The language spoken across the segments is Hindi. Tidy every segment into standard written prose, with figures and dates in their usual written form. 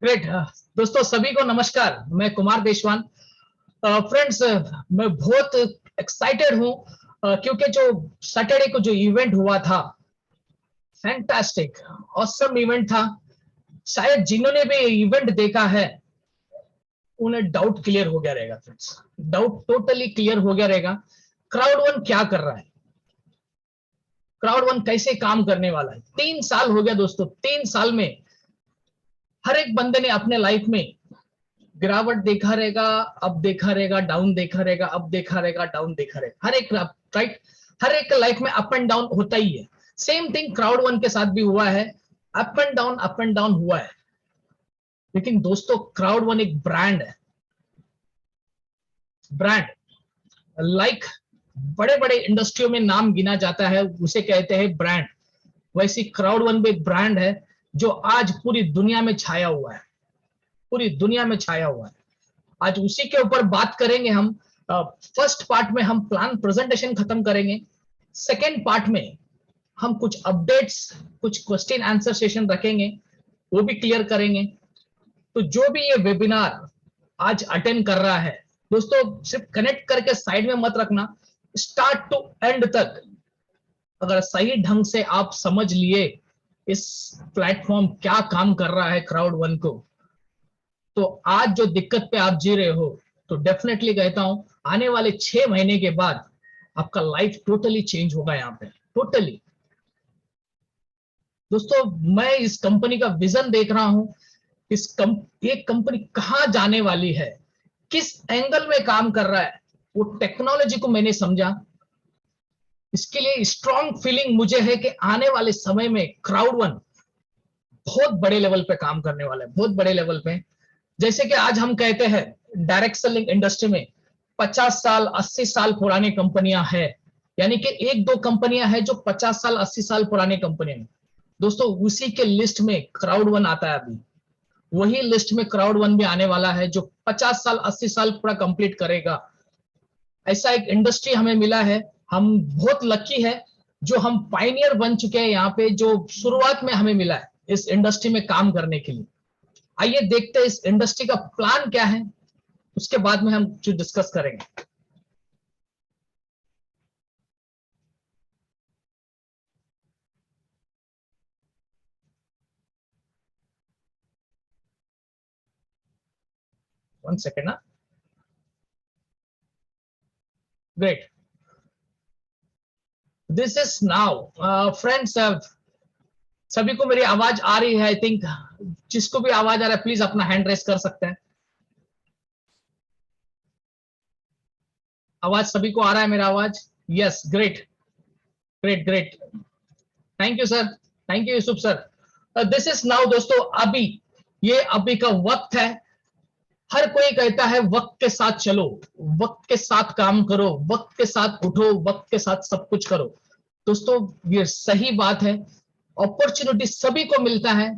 ग्रेट। दोस्तों सभी को नमस्कार, मैं कुमार देशवान। फ्रेंड्स, मैं बहुत एक्साइटेड हूं क्योंकि जो सैटरडे को जो इवेंट हुआ था, फैंटास्टिक ऑसम इवेंट था। शायद जिन्होंने भी इवेंट देखा है उन्हें डाउट क्लियर हो गया रहेगा। फ्रेंड्स, डाउट टोटली क्लियर हो गया रहेगा। क्राउड वन क्या कर रहा है, क्राउड वन कैसे काम करने वाला है। 3 साल हो गया दोस्तों, 3 साल में हर एक बंदे ने अपने लाइफ में गिरावट देखा रहेगा, अब देखा रहेगा, डाउन देखा रहेगा, अब देखा रहेगा, डाउन देखा रहेगा। हर एक राइट, हर एक लाइफ में अप एंड डाउन होता ही है। सेम थिंग क्राउड वन के साथ भी हुआ है, अप एंड डाउन हुआ है। लेकिन दोस्तों क्राउड वन एक ब्रांड है, ब्रांड लाइक बड़े बड़े इंडस्ट्रियों में नाम गिना जाता है, उसे कहते हैं ब्रांड। वैसी क्राउड वन भी एक ब्रांड है जो आज पूरी दुनिया में छाया हुआ है, पूरी दुनिया में छाया हुआ है। आज उसी के ऊपर बात करेंगे हम। फर्स्ट पार्ट में हम प्लान प्रेजेंटेशन खत्म करेंगे। सेकेंड पार्ट में हम कुछ अपडेट्स, कुछ क्वेश्चन आंसर सेशन रखेंगे, वो भी क्लियर करेंगे। तो जो भी ये वेबिनार आज अटेंड कर रहा है दोस्तों, सिर्फ कनेक्ट करके साइड में मत रखना, स्टार्ट टू एंड तक अगर सही ढंग से आप समझ लिए इस प्लेटफॉर्म क्या काम कर रहा है क्राउड वन को, तो आज जो दिक्कत पे आप जी रहे हो, तो डेफिनेटली कहता हूं आने वाले 6 महीने के बाद आपका लाइफ टोटली चेंज होगा यहाँ पे, टोटली। दोस्तों मैं इस कंपनी का विजन देख रहा हूं, ये कंपनी कहां जाने वाली है, किस एंगल में काम कर रहा है, वो टेक्नोलॉजी को मैंने समझा। इसके लिए स्ट्रॉन्ग फीलिंग मुझे है कि आने वाले समय में क्राउड वन बहुत बड़े लेवल पे काम करने वाला है, बहुत बड़े लेवल पे। जैसे कि आज हम कहते हैं डायरेक्ट सेलिंग इंडस्ट्री में 50 साल 80 साल पुरानी कंपनियां हैं, यानी कि एक दो कंपनियां हैं जो 50 साल 80 साल पुरानी कंपनियां हैं। दोस्तों उसी के लिस्ट में क्राउड वन आता है। अभी वही लिस्ट में क्राउड वन भी आने वाला है जो 50 साल 80 साल पूरा कंप्लीट करेगा। ऐसा एक इंडस्ट्री हमें मिला है, हम बहुत लकी है जो हम पाइनियर बन चुके हैं यहाँ पे, जो शुरुआत में हमें मिला है इस इंडस्ट्री में काम करने के लिए। आइए देखते हैं इस इंडस्ट्री का प्लान क्या है, उसके बाद में हम जो डिस्कस करेंगे। वन सेकेंड ना, great, this is now friends. सभी को मेरी आवाज आ रही है? आई थिंक जिसको भी आवाज आ रहा है प्लीज अपना हैंड रेस कर सकते हैं। आवाज सभी को आ रहा है मेरा आवाज? Yes, great great great, thank you sir, thank you Yusuf sir. This is now दोस्तों, अभी ये अभी का वक्त है। हर कोई कहता है वक्त के साथ चलो, वक्त के साथ काम करो, वक्त के साथ उठो, वक्त के साथ सब कुछ करो। दोस्तों ये सही बात है, अपॉर्चुनिटी सभी को मिलता है।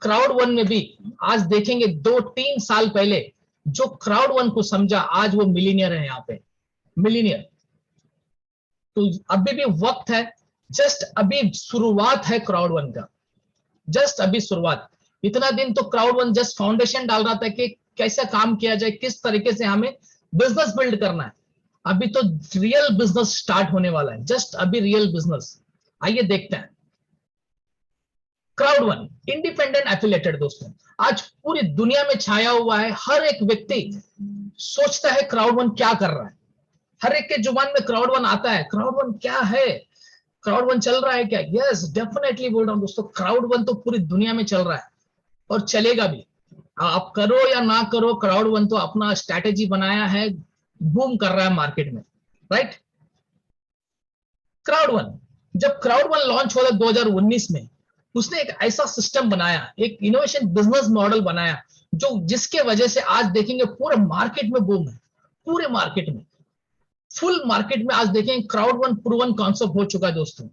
क्राउड वन में भी आज देखेंगे 2-3 साल पहले जो क्राउड वन को समझा आज वो मिलीनियर है यहाँ पे, मिलीनियर। तो अभी भी वक्त है, जस्ट अभी शुरुआत है क्राउड वन का, जस्ट अभी शुरुआत। इतना दिन तो क्राउड वन जस्ट फाउंडेशन डाल रहा था कि कैसे काम किया जाए, किस तरीके से हमें बिजनेस बिल्ड करना है। अभी तो रियल बिजनेस स्टार्ट होने वाला है, जस्ट अभी रियल बिजनेस। आइए देखते हैं क्राउड वन इंडिपेंडेंट एफिलिएटेड। दोस्तों आज पूरी दुनिया में छाया हुआ है, हर एक व्यक्ति सोचता है क्राउड वन क्या कर रहा है, हर एक के जुबान में क्राउड वन आता है, क्राउड वन क्या है, क्राउड वन चल रहा है क्या? यस डेफिनेटली बोल रहा हूं दोस्तों, क्राउड वन तो पूरी दुनिया में चल रहा है और चलेगा भी। आप करो या ना करो, क्राउड वन तो अपना स्ट्रैटेजी बनाया है, बूम कर रहा है मार्केट में, राइट। क्राउड वन, जब क्राउड वन लॉन्च हुआ 2019 में, उसने एक ऐसा सिस्टम बनाया, एक इनोवेशन बिजनेस मॉडल बनाया जो जिसके वजह से आज देखेंगे पूरे मार्केट में बूम है, पूरे मार्केट में, फुल मार्केट में आज देखेंगे क्राउड वन प्रूवन कॉन्सेप्ट हो चुका है। दोस्तों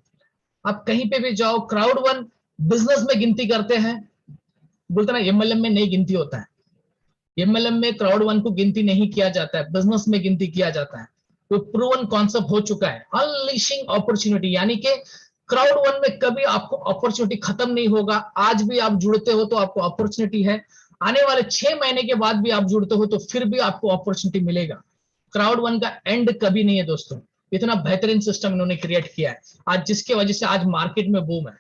आप कहीं पे भी जाओ, क्राउड वन बिजनेस में गिनती करते हैं, बोलते ना एमएलएम में नहीं गिनती होता है, एमएलएम में क्राउड वन को गिनती नहीं किया जाता है, बिजनेस में गिनती किया जाता है। तो प्रूवन कॉन्सेप्ट हो चुका है, अनलीशिंग अपॉर्चुनिटी, यानी कि क्राउड वन में कभी आपको अपॉर्चुनिटी खत्म नहीं होगा। आज भी आप जुड़ते हो तो आपको अपॉर्चुनिटी है, आने वाले 6 महीने के बाद भी आप जुड़ते हो तो फिर भी आपको अपॉर्चुनिटी मिलेगा। क्राउड वन का एंड कभी नहीं है दोस्तों। इतना बेहतरीन सिस्टम इन्होंने क्रिएट किया है आज, जिसकी वजह से आज मार्केट में बूम है।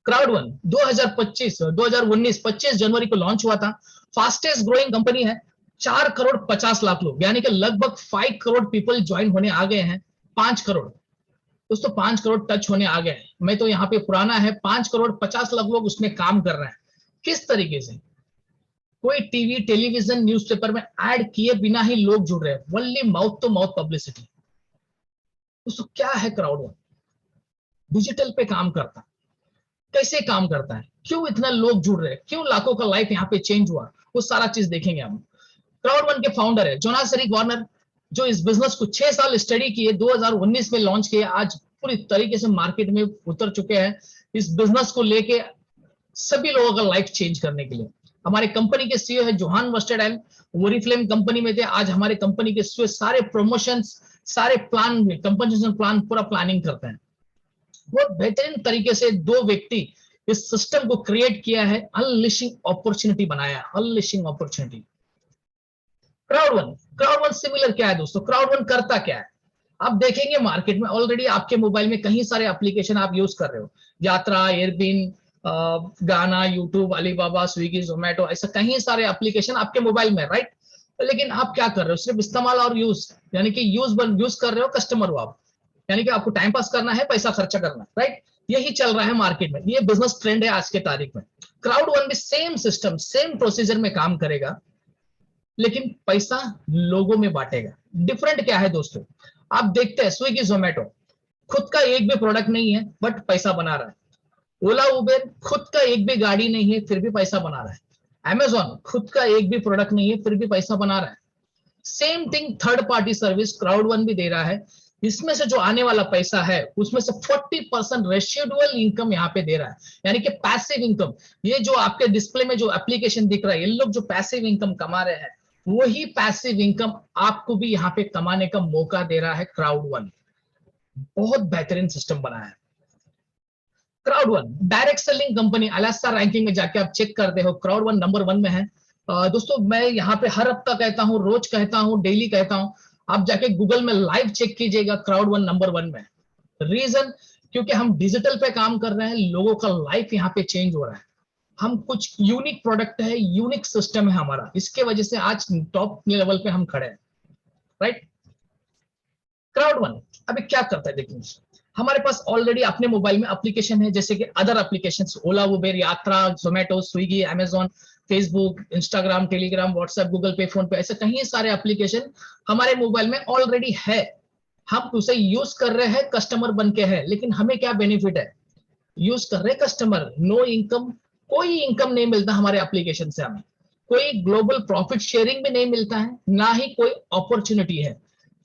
क्राउड वन 2019 25 जनवरी को लॉन्च हुआ था। फास्टेस्ट ग्रोइंग कंपनी है। 4 करोड़ 50 लाख लोग, यानी कि लगभग 5 करोड़ पीपल ज्वाइन होने आ गए हैं। 5 करोड़ दोस्तों, 5 करोड़ टच होने आ गए हैं। मैं तो यहाँ पे पुराना है, 5 करोड़ 50 लाख लोग उसमें काम कर रहे हैं। किस तरीके से? कोई टीवी टेलीविजन न्यूज़पेपर में ऐड किए बिना ही लोग जुड़ रहे हैं, only mouth to mouth publicity. दोस्तों क्या है क्राउड वन? डिजिटल पे काम करता है। कैसे काम करता है, क्यों इतना लोग जुड़ रहे हैं, क्यों लाखों का लाइफ यहाँ पे चेंज हुआ, वो सारा चीज देखेंगे हम। क्राउड वन के फाउंडर है जोनास एरिक वार्नर, जो इस बिजनेस को 6 साल स्टडी किए, 2019 में लॉन्च किए, आज पूरी तरीके से मार्केट में उतर चुके हैं इस बिजनेस को लेके सभी लोगों का लाइफ चेंज करने के लिए। हमारे कंपनी के सीईओ है जोहान वर्स्टेडाइन, ओरिफ्लेम कंपनी में थे, आज हमारे कंपनी के सीईओ सारे प्रमोशंस, सारे प्लान, कंपनसेशन प्लान पूरा प्लानिंग करते हैं। बहुत बेहतरीन तरीके से दो व्यक्ति इस सिस्टम को क्रिएट किया है, अनलिशिंग अपॉर्चुनिटी बनाया, unleashing opportunity. Crowd one similar क्या है दोस्तों? क्राउड वन करता क्या है? आप देखेंगे मार्केट में ऑलरेडी आपके मोबाइल में कई सारे एप्लीकेशन आप यूज कर रहे हो, यात्रा, एयरबिन, गाना, यूट्यूब, अलीबाबा, स्विगी, जोमेटो, ऐसा कई सारे एप्लीकेशन आपके मोबाइल में, राइट? लेकिन आप क्या कर रहे हो? सिर्फ इस्तेमाल और यूज, यानी कि यूज कर रहे हो, कस्टमर हो आप, यानी कि आपको टाइम पास करना है, पैसा खर्चा करना है, राइट? यही चल रहा है मार्केट में, ये बिजनेस ट्रेंड है आज के तारीख में। क्राउड वन भी सेम सिस्टम, सेम प्रोसीजर में काम करेगा, लेकिन पैसा लोगों में बांटेगा। डिफरेंट क्या है दोस्तों? आप देखते हैं स्विगी, जोमेटो खुद का एक भी प्रोडक्ट नहीं है बट पैसा बना रहा है। ओला, उबेर खुद का एक भी गाड़ी नहीं है फिर भी पैसा बना रहा है। अमेजॉन खुद का एक भी प्रोडक्ट नहीं है फिर भी पैसा बना रहा है। Same thing third party service crowd one भी दे रहा है। इसमें से जो आने वाला पैसा है उसमें से 40% रेसिडुअल इनकम यहाँ पे दे रहा है, यानी कि पैसिव इनकम। ये जो आपके डिस्प्ले में जो एप्लीकेशन दिख रहा है, ये लोग जो पैसिव इनकम कमा रहे हैं, वही पैसिव इनकम आपको भी यहाँ पे कमाने का मौका दे रहा है क्राउड वन। बहुत बेहतरीन सिस्टम बनाया है crowd one. Direct selling company Alaska ranking में जाके आप चेक करते हो, क्राउड वन नंबर 1 में है। दोस्तों मैं यहाँ पे हर हफ्ता कहता हूँ, रोज कहता हूँ, डेली कहता हूँ, आप जाके गूगल में लाइव चेक कीजिएगा, क्राउड वन नंबर 1 में। रीजन, क्योंकि हम डिजिटल पे काम कर रहे हैं, लोगों का लाइफ यहाँ पे चेंज हो रहा है। हम कुछ यूनिक प्रोडक्ट है, यूनिक सिस्टम है हमारा, इसके वजह से आज टॉप लेवल पे हम खड़े हैं, राइट? क्राउड वन अभी क्या करता है देखिए, हमारे पास ऑलरेडी अपने मोबाइल में एप्लीकेशन है, जैसे कि अदर एप्लीकेशंस, ओला, उबेर, यात्रा, Zomato, Swiggy, Amazon, Facebook, Instagram, Telegram, WhatsApp, Google पे, फोन पे, ऐसे कई सारे एप्लीकेशन हमारे मोबाइल में ऑलरेडी है। हम उसे यूज कर रहे हैं, कस्टमर बन के है, लेकिन हमें क्या बेनिफिट है? यूज कर रहे कस्टमर, नो इनकम, कोई इनकम नहीं मिलता हमारे एप्लीकेशन से, हमें कोई ग्लोबल प्रॉफिट शेयरिंग भी नहीं मिलता है, ना ही कोई अपॉर्चुनिटी है।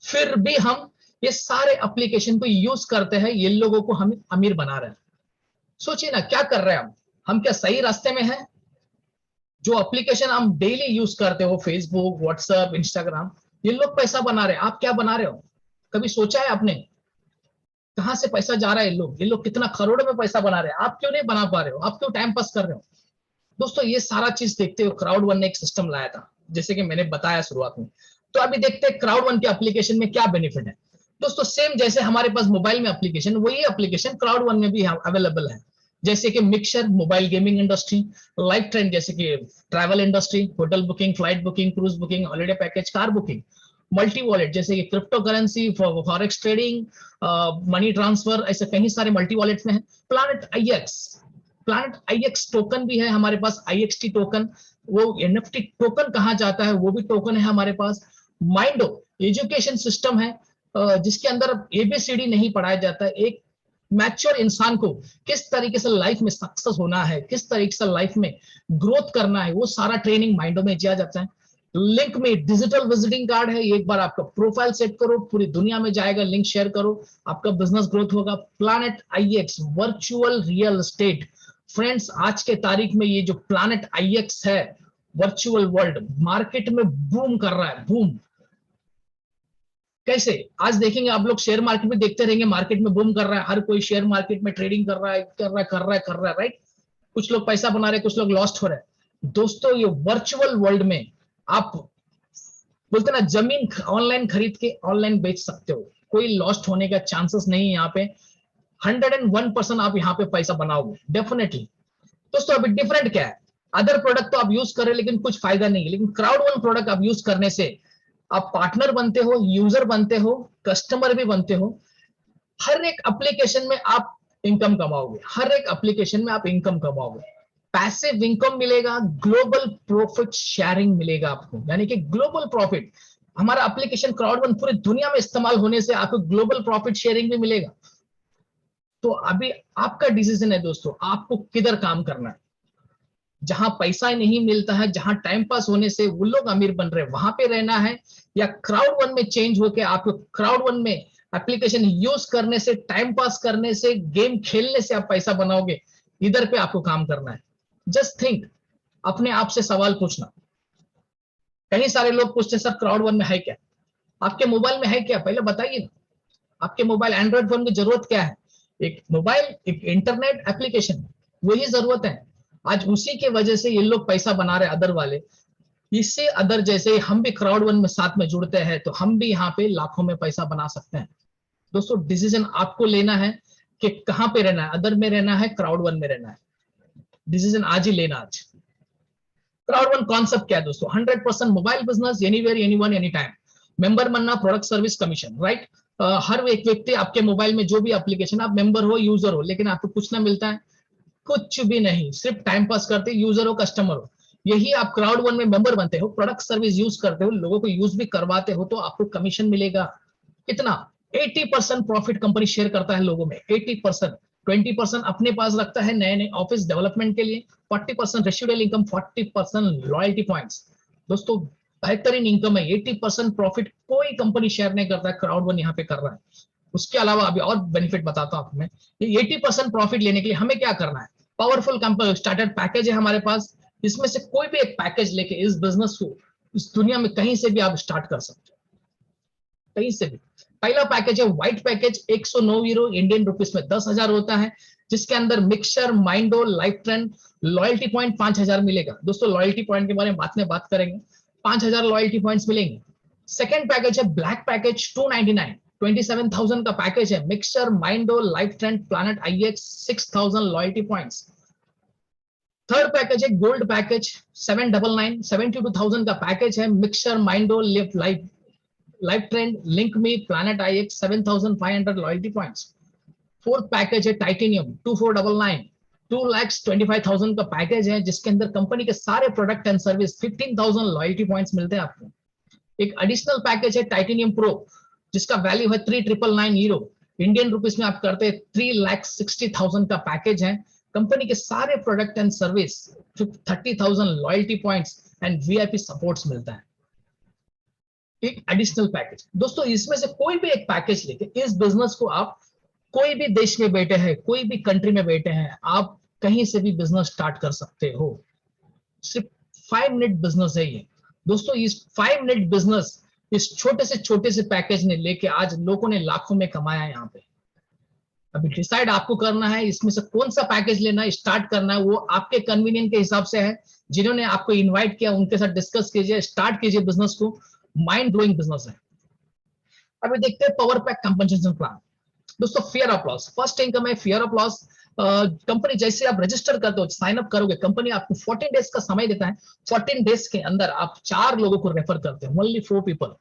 फिर भी हम ये सारे एप्लीकेशन को यूज करते हैं, ये लोगों को हम अमीर बना रहे हैं। सोचिए ना क्या कर रहे हैं हम क्या सही रास्ते में है? जो एप्लीकेशन हम डेली यूज करते हो, फेसबुक, व्हाट्सएप, इंस्टाग्राम, ये लोग पैसा बना रहे हैं, आप क्या बना रहे हो? कभी सोचा है आपने कहां से पैसा जा रहा है? ये लोग कितना करोड़ों में पैसा बना रहे हैं, आप क्यों नहीं बना पा रहे हो? आप क्यों टाइम पास कर रहे हो? दोस्तों ये सारा चीज देखते हुए क्राउड वन ने एक सिस्टम लाया था, जैसे कि मैंने बताया शुरुआत में। तो अभी देखते हैं क्राउड वन के एप्लीकेशन में क्या बेनिफिट है। दोस्तों सेम जैसे हमारे पास मोबाइल में एप्लीकेशन, वही एप्लीकेशन क्राउड वन में भी अवेलेबल है, जैसे कि mixer, mobile gaming industry, life trend जैसे कि travel industry, hotel booking, flight booking, cruise booking, holiday package, car booking, multi wallet जैसे कि crypto currency, forex trading, money transfer, ऐसे कई सारे मल्टी वॉलेट में है। प्लैनेट आईएक्स टोकन भी है हमारे पास, आईएक्सटी टोकन, वो एनएफटी टोकन कहा जाता है, वो भी टोकन है हमारे पास। माइंडो एजुकेशन सिस्टम है, जिसके अंदर एबीसीडी नहीं पढ़ाया जाता है। एक मैच्योर इंसान को किस तरीके से लाइफ में सक्सेस होना है, किस तरीके से लाइफ में ग्रोथ करना है, वो सारा ट्रेनिंग माइंडो में दिया जाता है। लिंक में डिजिटल विजिटिंग कार्ड है, एक बार आपका प्रोफाइल सेट करो, पूरी दुनिया में जाएगा, लिंक शेयर करो, आपका बिजनेस ग्रोथ होगा। Planet आईएक्स virtual real estate, friends आज के तारीख में ये जो प्लैनेट आईएक्स है, वर्चुअल वर्ल्ड मार्केट में बूम कर रहा है, बूम। कैसे? आज देखेंगे आप लोग, शेयर मार्केट में देखते रहेंगे, मार्केट में बूम कर रहा है, हर कोई शेयर मार्केट में ट्रेडिंग कर रहा है, राइट? कुछ लोग पैसा बना रहे हैं, कुछ लोग लॉस्ट हो रहे हैं। दोस्तों ये वर्चुअल वर्ल्ड में आप बोलते ना जमीन ऑनलाइन खरीद के ऑनलाइन बेच सकते हो, कोई लॉस्ट होने का चांसेस नहीं है यहाँ पे। 101% आप यहाँ पे पैसा बनाओगे डेफिनेटली। दोस्तों अभी डिफरेंट क्या है, अदर प्रोडक्ट तो आप यूज कर रहे हैं लेकिन कुछ फायदा नहीं है, लेकिन क्राउड वन प्रोडक्ट आप यूज करने से आप पार्टनर बनते हो, यूजर बनते हो, कस्टमर भी बनते हो। हर एक एप्लीकेशन में आप इनकम कमाओगे, हर एक एप्लीकेशन में आप इनकम कमाओगे, पैसिव इनकम मिलेगा, ग्लोबल प्रॉफिट शेयरिंग मिलेगा आपको, यानी कि ग्लोबल प्रॉफिट। हमारा एप्लीकेशन क्राउड वन पूरी दुनिया में इस्तेमाल होने से आपको ग्लोबल प्रॉफिट शेयरिंग भी मिलेगा। तो अभी आपका डिसीजन है दोस्तों, आपको किधर काम करना है। जहां पैसा नहीं मिलता है, जहां टाइम पास होने से वो लोग अमीर बन रहे हैं, वहां पे रहना है, या क्राउड वन में चेंज होके आपको क्राउड वन में एप्लीकेशन यूज करने से, टाइम पास करने से, गेम खेलने से आप पैसा बनाओगे, इधर पे आपको काम करना है। जस्ट थिंक, अपने आप से सवाल पूछना। कई सारे लोग पूछते हैं सर क्राउड वन में है क्या, आपके मोबाइल में है क्या, पहले बताइए ना। आपके मोबाइल एंड्रॉइड फोन की जरूरत क्या है, एक मोबाइल, एक इंटरनेट एप्लीकेशन, वही जरूरत है। आज उसी के वजह से ये लोग पैसा बना रहे अदर वाले। इससे अदर जैसे हम भी क्राउड वन में साथ में जुड़ते हैं तो हम भी यहाँ पे लाखों में पैसा बना सकते हैं। दोस्तों डिसीजन आपको लेना है कि कहां पे रहना है, अदर में रहना है, क्राउड वन में रहना है। डिसीजन आज ही लेना। आज क्राउड वन कॉन्सेप्ट क्या है दोस्तों, 100% mobile business, anywhere, anyone, any time. Member बनना, प्रोडक्ट सर्विस कमीशन, राइट। हर एक व्यक्ति आपके मोबाइल में जो भी एप्लीकेशन, आप मेंबर हो, यूजर हो, लेकिन आपको कुछ ना मिलता है, कुछ भी नहीं, सिर्फ टाइम पास करते, यूजर हो, कस्टमर हो। यही आप क्राउड वन में मेंबर बनते हो, प्रोडक्ट सर्विस यूज करते हो, लोगों को यूज भी करवाते हो, तो आपको कमीशन मिलेगा। कितना, 80% प्रॉफिट कंपनी शेयर करता है लोगों में, 80%। 20% अपने पास रखता है नए नए ऑफिस डेवलपमेंट के लिए, 40% रेसिडुअल इनकम, 40% लॉयल्टी पॉइंट्स। दोस्तों बेहतरीन इनकम है। 80% प्रॉफिट कोई कंपनी शेयर नहीं करता है, क्राउड वन यहाँ पे कर रहा है। उसके अलावा अभी और बेनिफिट बताता हूं आपको मैं। ये 80% प्रॉफिट लेने के लिए हमें क्या करना है, पावरफुल कंपनी स्टार्टर पैकेज है हमारे पास। इसमें से कोई भी एक पैकेज लेके इस बिजनेस को इस दुनिया में कहीं से भी आप स्टार्ट कर सकते हो, कहीं से भी। पहला पैकेज है white package, 109 euro, Indian rupees में 10,000 होता है, जिसके अंदर Mixer, Mindo, Life Trend, loyalty point 5,000 मिलेगा। दोस्तों लॉयल्टी पॉइंट के बारे में बात करेंगे, 5,000 लॉयल्टी पॉइंट्स मिलेंगे। सेकेंड पैकेज है ब्लैक पैकेज, 299, 27,000 का पैकेज है, Mixer, Mindo, Life Trend, Planet IX, 6,000 loyalty points. Third package है गोल्ड पैकेज, 799, 72,000 का पैकेज है, Mixer, Mindo, Life Trend, Link Me, Planet IX, 7,500 loyalty points. Fourth package है टाइटेनियम, 2499, 2,25,000 का पैकेज है, जिसके अंदर कंपनी के सारे product and service, 15,000 loyalty points मिलते हैं आपको। एक एडिशनल पैकेज है टाइटेनियम प्रो, जिसका वैल्यू है 3,999 यूरो, इंडियन रुपीस में आप करते हैं 3,60,000 का पैकेज है। कंपनी के सारे product and service, 30,000 loyalty points and VIP supports मिलता है। एक एडिशनल पैकेज। दोस्तों इसमें से कोई भी एक पैकेज लेके इस बिजनेस को आप, कोई भी देश में बैठे हैं, कोई भी कंट्री में बैठे हैं, आप कहीं से भी बिजनेस स्टार्ट कर सकते हो। सिर्फ 5 मिनट बिजनेस है ये। दोस्तों इस 5 मिनट बिजनेस, इस छोटे से पैकेज ने लेके आज लोगों ने लाखों में कमाया है यहाँ पे। अभी डिसाइड आपको करना है इसमें से कौन सा पैकेज लेना है, स्टार्ट करना है, वो आपके कन्वीनियंट के हिसाब से है। जिन्होंने आपको इनवाइट किया उनके साथ डिस्कस कीजिए, स्टार्ट कीजिए बिजनेस को, माइंड ब्लोइंग बिजनेस है। अभी देखते हैं पावर पैक कंपनसेशन प्लान। दोस्तों fear of loss, first income है फियर ऑफ लॉस। कंपनी जैसे आप रजिस्टर करते हो, साइन अप करोगे, कंपनी आपको 14 डेज का समय देता है। 14 डेज के अंदर आप 4 लोगों को रेफर करते हो, only 4 people.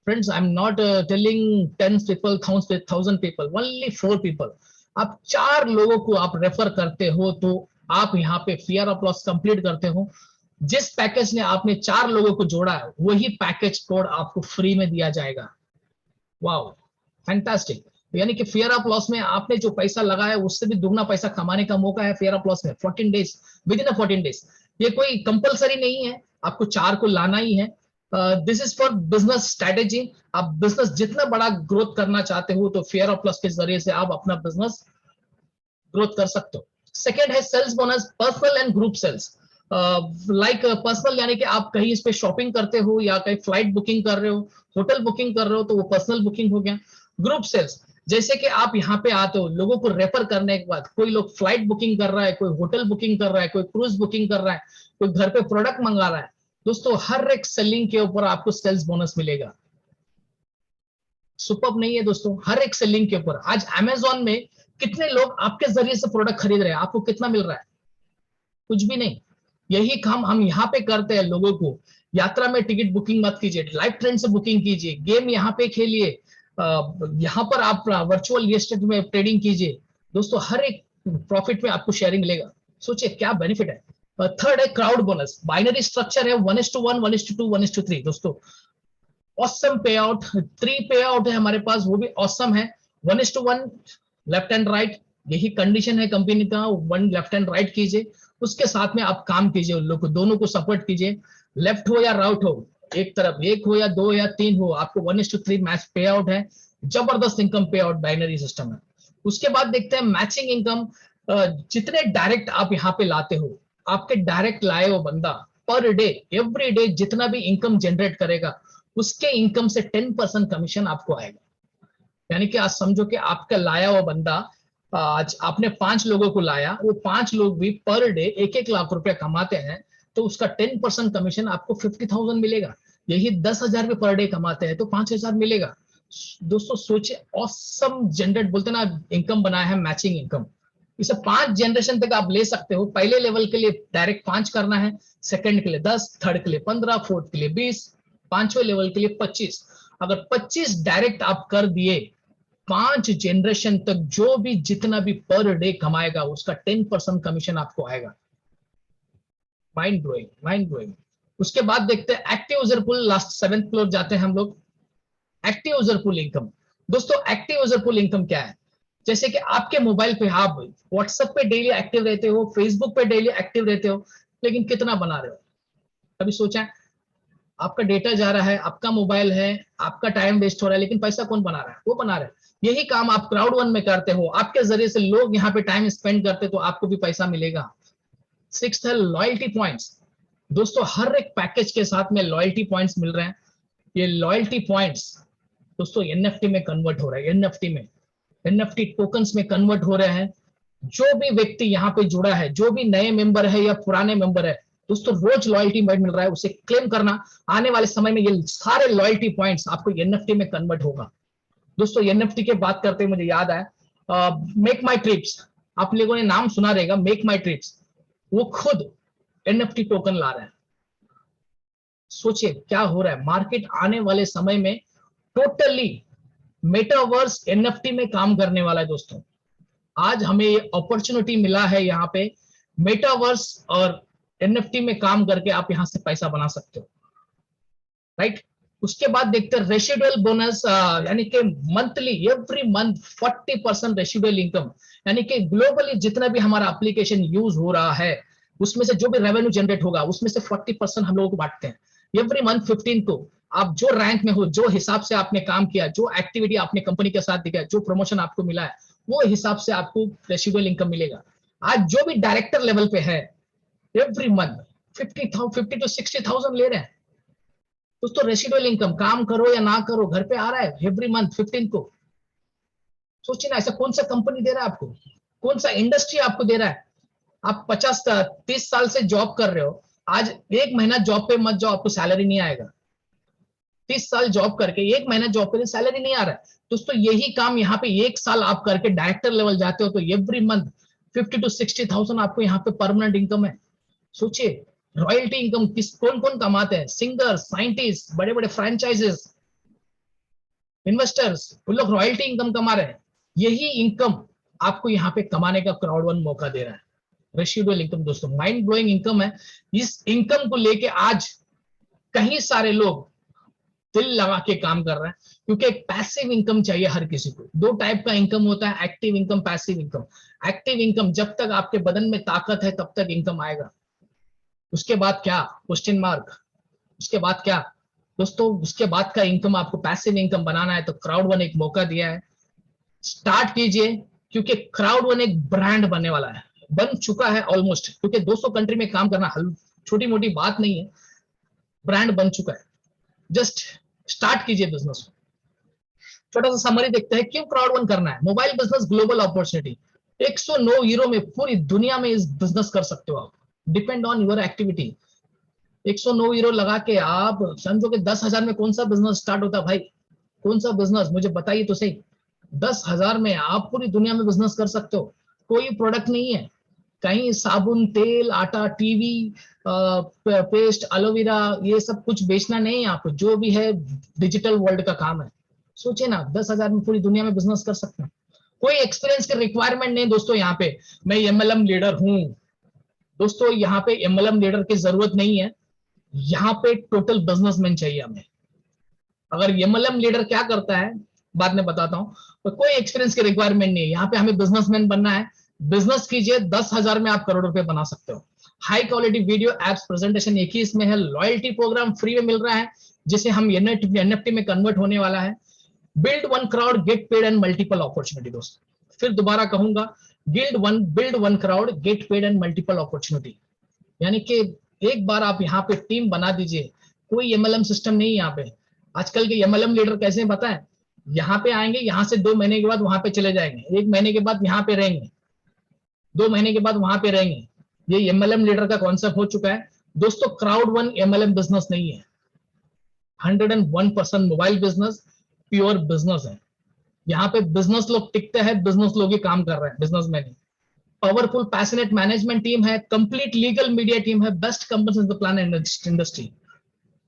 Friends I am not telling 10 people, 1000 people, only 4 people. आप 4 लोगों को आप रेफर करते हो तो आप यहाँ पे फियर ऑफ लॉस कंप्लीट करते हो। जिस पैकेज ने आपने 4 लोगों को जोड़ा है, वही पैकेज कोड आपको फ्री में दिया जाएगा। Wow, fantastic. यानी कि फियर ऑफ लॉस में आपने जो पैसा लगाया उससे भी दुगना पैसा कमाने का मौका है फियर ऑफ लॉस में। 14 डेज, विद इन 14 डेज। ये कोई कंपलसरी नहीं है, आपको 4 को लाना ही है। This is for business strategy. आप बिजनेस जितना बड़ा ग्रोथ करना चाहते हो तो फेयर ऑफ लॉस के जरिए से आप अपना बिजनेस ग्रोथ कर सकते हो। सेकेंड है sales bonus, personal and group sales. Like personal यानी कि आप कहीं इस पे शॉपिंग करते हो या कहीं फ्लाइट बुकिंग कर रहे हो, होटल बुकिंग कर रहे हो, तो वो पर्सनल बुकिंग हो गया। ग्रुप सेल्स जैसे कि आप यहाँ पे आते हो, लोगों को रेफर करने के बाद कोई लोग फ्लाइट बुकिंग कर रहा है, कोई होटल बुकिंग कर रहा है, कोई क्रूज बुकिंग कर रहा है, कोई घर पे प्रोडक्ट मंगा रहा है, दोस्तों हर एक सेलिंग के ऊपर आपको सेल्स बोनस मिलेगा। सुपर्ब नहीं है दोस्तों? हर एक सेलिंग के ऊपर। आज अमेजोन में कितने लोग आपके जरिए से प्रोडक्ट खरीद रहे हैं, आपको कितना मिल रहा है? कुछ भी नहीं। यही काम हम यहाँ पे करते हैं लोगों को। यात्रा में टिकट बुकिंग मत कीजिए, लाइव ट्रेन से बुकिंग कीजिए, गेम यहाँ पे खेलिए, यहाँ पर आप वर्चुअल रियल एस्टेट में ट्रेडिंग कीजिए, दोस्तों हर एक प्रॉफिट में आपको शेयरिंग मिलेगा। सोचिए क्या बेनिफिट है। थर्ड है क्राउड बोनस। बाइनरी स्ट्रक्चर है 1:1, 1:2, 1:3 दोस्तों। ऑसम पे आउट, 3 पे आउट है हमारे पास, वो भी ऑसम है। 1:1 लेफ्ट एंड राइट, यही कंडीशन है कंपनी का, 1 लेफ्ट एंड राइट कीजिए, उसके साथ में आप काम कीजिए, उन लोग को दोनों को सपोर्ट कीजिए। लेफ्ट हो या राउट हो, एक तरफ एक हो या 2 या 3 हो, आपको 1:3 मैच पे आउट है। जबरदस्त इनकम पे आउट बाइनरी सिस्टम है। उसके बाद देखते हैं मैचिंग इनकम। जितने डायरेक्ट आप यहाँ पे लाते हो, आपके डायरेक्ट लाए हो बंदा पर डे, एवरी डे जितना भी इनकम जनरेट करेगा, उसके इनकम से 10% कमीशन आपको आएगा। यानी कि आज समझो कि आपका लाया हुआ बंदा, आज आपने 5 लोगों को लाया, वो 5 लोग भी पर डे 1-1 लाख रुपया कमाते हैं, तो उसका 10% कमीशन आपको 50,000 मिलेगा। यही 10,000 भी पर डे कमाते हैं तो 5,000 मिलेगा। दोस्तों सोचिए, ऑसम जनरेट बोलते ना इनकम बनाया है, मैचिंग इनकम। इसे 5 जनरेशन तक आप ले सकते हो। पहले लेवल के लिए डायरेक्ट 5 करना है, सेकंड के लिए 10, थर्ड के लिए 15, फोर्थ के लिए 20, 5वें लेवल के लिए 25। अगर 25 डायरेक्ट आप कर दिए, 5 जनरेशन तक जो भी जितना भी पर डे कमाएगा, उसका 10% कमीशन आपको आएगा। Mind blowing, mind blowing. उसके बाद देखते हैं active user pool. Last 7th floor जाते हैं हम लोग। Active user pool income. दोस्तों एक्टिव यूजर पूल इनकम क्या है? जैसे कि आपके मोबाइल पे आप व्हाट्सएप पे डेली एक्टिव रहते हो, फेसबुक पे डेली एक्टिव रहते हो, लेकिन कितना बना रहे हो? कभी सोचा है? आपका डेटा जा रहा है, आपका मोबाइल है, आपका टाइम वेस्ट हो रहा है, लेकिन पैसा कौन बना रहा है? वो बना रहा है। यही काम आप क्राउड वन में करते हो, आपके जरिए से लोग यहाँ पे टाइम स्पेंड करते, तो आपको भी पैसा मिलेगा। 6th है लॉयल्टी पॉइंट्स। दोस्तों हर एक पैकेज के साथ में लॉयल्टी पॉइंट्स मिल रहे हैं। ये लॉयल्टी पॉइंट्स दोस्तों एनएफटी में कन्वर्ट हो रहा है, एनएफटी में, एनएफटी टोकन्स में कन्वर्ट हो रहे हैं। जो भी व्यक्ति यहाँ पे जुड़ा है, जो भी नए मेंबर है या पुराने मेंबर है, दोस्तों रोज लॉयल्टी पॉइंट मिल रहा है, उसे क्लेम करना। आने वाले समय में ये सारे लॉयल्टी पॉइंट्स आपको एनएफटी में कन्वर्ट होगा। दोस्तों एनएफटी के बात करते मुझे याद आया, मेक माई ट्रिप्स। आप लोगों ने नाम सुना रहेगा, मेक माई ट्रिप्स। वो खुद एनएफटी टोकन ला रहे हैं। सोचिए क्या हो रहा है। मार्केट आने वाले समय में टोटली मेटावर्स एनएफटी में काम करने वाला है दोस्तों। आज हमें ये अपॉर्चुनिटी मिला है यहाँ पे, मेटावर्स और एनएफटी में काम करके आप यहां से पैसा बना सकते हो, राइट। उसके बाद देखते हैं रेसिडुअल बोनस, यानी कि monthly, every month 40% residual income. यानी कि ग्लोबली जितना भी हमारा एप्लीकेशन यूज हो रहा है, उसमें से जो भी रेवेन्यू जनरेट होगा, उसमें से 40% हम लोगों को बांटते हैं। एवरी मंथ 15 को आप जो रैंक में हो, जो हिसाब से आपने काम किया, जो एक्टिविटी आपने कंपनी के साथ दिखाया, जो प्रमोशन आपको मिला है, वो हिसाब से आपको रेसिडुअल इनकम मिलेगा। आज जो भी डायरेक्टर लेवल पे है, एवरी मंथ 50 to 60,000 ले रहे हैं। दोस्तों रेसिडुअल इनकम, काम करो या ना करो, घर पे आ रहा है एवरी मंथ 15 को। सोचिए ना, ऐसा कौन सा कंपनी दे रहा है आपको, कौन सा इंडस्ट्री आपको दे रहा है? आप 50-30 साल से जॉब कर रहे हो, आज 1 महीना जॉब पे मत जाओ, आपको सैलरी नहीं आएगा। 30 साल जॉब करके 1 महीना जॉब पे सैलरी नहीं आ रहा है। दोस्तों यही काम यहाँ पे 1 साल आप करके डायरेक्टर लेवल जाते हो, तो एवरी मंथ 50 to 60,000 आपको यहाँ पे परमानेंट इनकम है। सोचिए रॉयल्टी इनकम किस कौन कौन कमाते हैं? सिंगर, साइंटिस्ट, बड़े बड़े फ्रेंचाइजेस, इन्वेस्टर्स, उन लोग रॉयल्टी इनकम कमा रहे हैं। यही इनकम आपको यहाँ पे कमाने का क्राउड वन मौका दे रहा है। रेसिडुअल इनकम दोस्तों माइंड ब्लोइंग इनकम है। इस इनकम को लेके आज कई सारे लोग दिल लगा के काम कर रहे हैं, क्योंकि एक पैसिव इनकम चाहिए हर किसी को। 2 टाइप का इनकम होता है, active income, passive income. Active income, जब तक आपके बदन में ताकत है तब तक इनकम आएगा। उसके बाद क्या? Question mark. उसके बाद क्या दोस्तों? उसके बाद का इनकम आपको पैसिव इनकम बनाना है, तो क्राउड वन एक मौका दिया है, स्टार्ट कीजिए। क्योंकि क्राउड वन एक ब्रांड बनने वाला है, बन चुका है ऑलमोस्ट, क्योंकि 200 कंट्री में काम करना छोटी मोटी बात नहीं है, ब्रांड बन चुका है। जस्ट स्टार्ट कीजिए बिजनेस। छोटा सा समरी देखते हैं क्यों क्राउड वन करना है। Mobile business global opportunity, 109 euro में पूरी दुनिया में इस बिजनेस कर सकते हो आप, depend on your activity. 109 euro लगा के आप समझो कि 10,000 में कौन सा बिजनेस स्टार्ट होता है भाई, कौन सा बिजनेस मुझे बताइए तो सही। 10,000 में आप पूरी दुनिया में बिजनेस कर सकते हो। कोई प्रोडक्ट नहीं है, कहीं साबुन, तेल, आटा, टीवी, पेस्ट, एलोवेरा, ये सब कुछ बेचना नहीं है आपको, जो भी है डिजिटल वर्ल्ड का काम है। सोचिए ना, 10,000 में पूरी दुनिया में बिजनेस कर सकते हैं। कोई एक्सपीरियंस की रिक्वायरमेंट नहीं दोस्तों। यहाँ पे मैं एमएलएम लीडर हूं दोस्तों, यहाँ पे एमएलएम लीडर की जरूरत नहीं है, यहाँ पे टोटल बिजनेसमैन चाहिए हमें। अगर एमएलएम लीडर क्या करता है बाद में बताता हूं, तो कोई एक्सपीरियंस की रिक्वायरमेंट नहीं है, यहाँ पे हमें बिजनेसमैन बनना है। बिजनेस कीजिए, 10,000 में आप करोड़ रुपए बना सकते हो। High quality video apps presentation एक ही इसमें है, लॉयल्टी प्रोग्राम फ्री में मिल रहा है जिसे हम एनएफटी में कन्वर्ट होने वाला है। Build one crowd, get paid and multiple opportunity. दोस्तों फिर दोबारा कहूंगा, build one crowd, get paid and multiple opportunity. यानी कि एक बार आप यहाँ पे टीम बना दीजिए, कोई एमएलएम सिस्टम नहीं है यहाँ पे। आजकल के एमएलएम लीडर कैसे हैं पता है, यहाँ पे आएंगे, यहाँ से 2 महीने के बाद वहां पे चले जाएंगे, 1 महीने के बाद यहाँ पे रहेंगे, 2 महीने के बाद वहां पे रहेंगे। ये एमएलएम लीडर का कॉन्सेप्ट हो चुका है दोस्तों। क्राउड वन एमएलएम बिजनेस नहीं है, 101% मोबाइल बिजनेस, प्योर बिजनेस है। यहाँ पे बिजनेस लोग टिकते हैं, बिजनेस लोग ही काम कर रहे हैं, बिजनेसमैन ही। पावरफुल पैशनेट मैनेजमेंट टीम है, कंप्लीट लीगल मीडिया टीम है, best companies in the plan industry,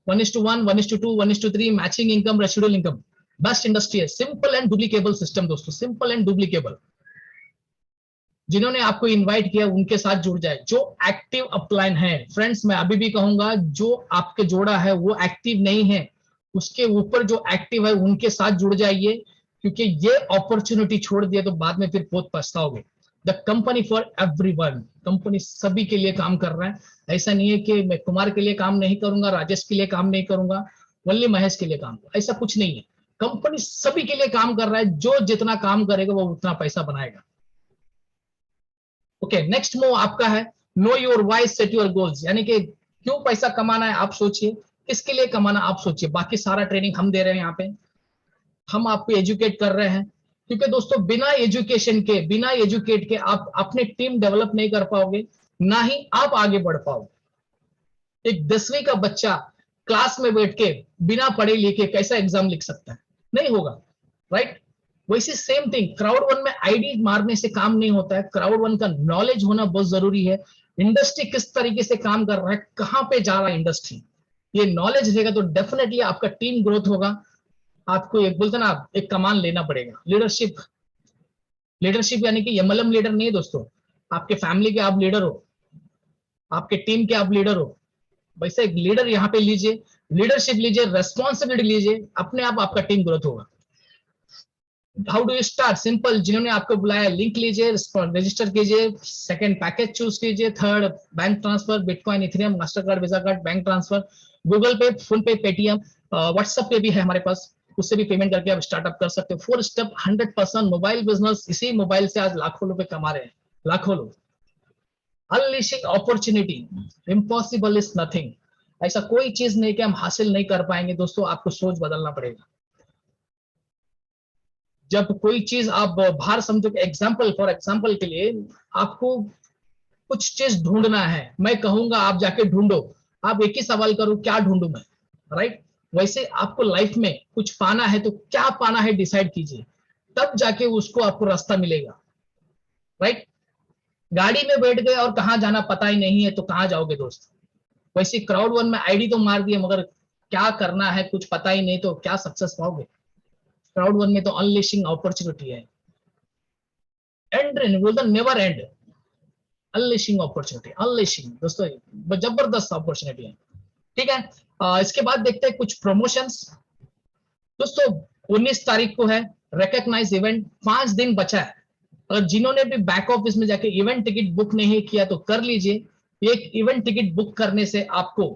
1:1, 1:2, 1:3 matching income, residual income, best industry है। सिंपल एंड डुप्लीकेबल सिस्टम दोस्तों, सिंपल एंड डुप्लीकेबल। जिन्होंने आपको इनवाइट किया उनके साथ जुड़ जाए, जो एक्टिव अपलाइन है। फ्रेंड्स मैं अभी भी कहूंगा, जो आपके जोड़ा है वो एक्टिव नहीं है, उसके ऊपर जो एक्टिव है उनके साथ जुड़ जाइए, क्योंकि ये अपॉर्चुनिटी छोड़ दिए तो बाद में फिर बहुत पछताओगे। The company for everyone, company सभी के लिए काम कर रहा है। ऐसा नहीं है कि मैं कुमार के लिए काम नहीं करूंगा, राजेश के लिए काम नहीं करूंगा, वल्ली महेश के लिए काम, ऐसा कुछ नहीं है। कंपनी सभी के लिए काम कर रहा है, जो जितना काम करेगा वो उतना पैसा बनाएगा। ओके, नेक्स्ट मूव आपका है know your wise, set your goals. यानी कि क्यों पैसा कमाना है आप सोचिए, किसके लिए कमाना आप सोचिए। बाकी सारा ट्रेनिंग हम दे रहे हैं यहाँ पे, हम आपको एजुकेट कर रहे हैं। क्योंकि दोस्तों बिना एजुकेशन के, बिना एजुकेट के आप अपनी टीम डेवलप नहीं कर पाओगे, ना ही आप आगे बढ़ पाओगे। एक 10वीं का बच्चा क्लास में बैठ के बिना पढ़े लिखे कैसा एग्जाम लिख सकता है, नहीं होगा, राइट। वैसे सेम थिंग क्राउड वन में आईडी मारने से काम नहीं होता है, क्राउड वन का नॉलेज होना बहुत जरूरी है। इंडस्ट्री किस तरीके से काम कर रहा है, कहां पे जा रहा है इंडस्ट्री, ये नॉलेज रहेगा तो डेफिनेटली आपका टीम ग्रोथ होगा। आपको एक बोलते ना, एक कमान लेना पड़ेगा। लीडरशिप, लीडरशिप यानी कि एमएलएम लीडर नहीं है दोस्तों, आपके फैमिली के आप लीडर हो, आपके टीम के आप लीडर हो। वैसे एक लीडर यहाँ पे लीजिए, लीडरशिप लीजिए, रेस्पॉन्सिबिलिटी लीजिए, अपने आप आपका टीम ग्रोथ होगा। How do you start, simple, जिन्होंने आपको बुलाया लिंक लीजिए, रजिस्टर कीजिए, सेकंड पैकेज चूज कीजिए, third bank transfer, bitcoin, Ethereum, master card, visa card, bank transfer, Google पे, फोन पे, पेटीएम, व्हाट्सएप पे भी है हमारे पास, उससे भी पेमेंट करके आप स्टार्टअप कर सकते हो। 4 स्टेप 100% मोबाइल बिजनेस, इसी मोबाइल से आज लाखों रुपए कमा रहे हैं, लाखों लोग। Unleashing opportunity, impossible is nothing. ऐसा कोई चीज नहीं कि हम हासिल नहीं कर पाएंगे दोस्तों, आपको सोच बदलना पड़ेगा। जब कोई चीज आप बाहर समझो, एग्जाम्पल, फॉर एग्जाम्पल के लिए आपको कुछ चीज ढूंढना है, मैं कहूंगा आप जाके ढूंढो, आप एक ही सवाल करो, क्या ढूंढू मैं, राइट। वैसे आपको लाइफ में कुछ पाना है तो क्या पाना है डिसाइड कीजिए, तब जाके उसको आपको रास्ता मिलेगा, राइट। गाड़ी में बैठ गए और कहाँ जाना पता ही नहीं है तो कहाँ जाओगे दोस्त। वैसे क्राउड वन में आईडी तो मार दिए, मगर क्या करना है कुछ पता ही नहीं तो क्या सक्सेस पाओगे। क्राउड वन में तो अनलिशिंग अपॉर्चुनिटी है, एंड बोलता never and, unleashing opportunity, unleashing दोस्तों, जबरदस्त अपॉर्चुनिटी है। ठीक है, इसके बाद देखते हैं कुछ प्रमोशंस। दोस्तों 19 तारीख को है रिकॉग्नाइज इवेंट, 5 दिन बचा है। अगर जिन्होंने भी बैक ऑफिस में जाके इवेंट टिकट बुक नहीं किया तो कर लीजिए। एक इवेंट टिकट बुक करने से आपको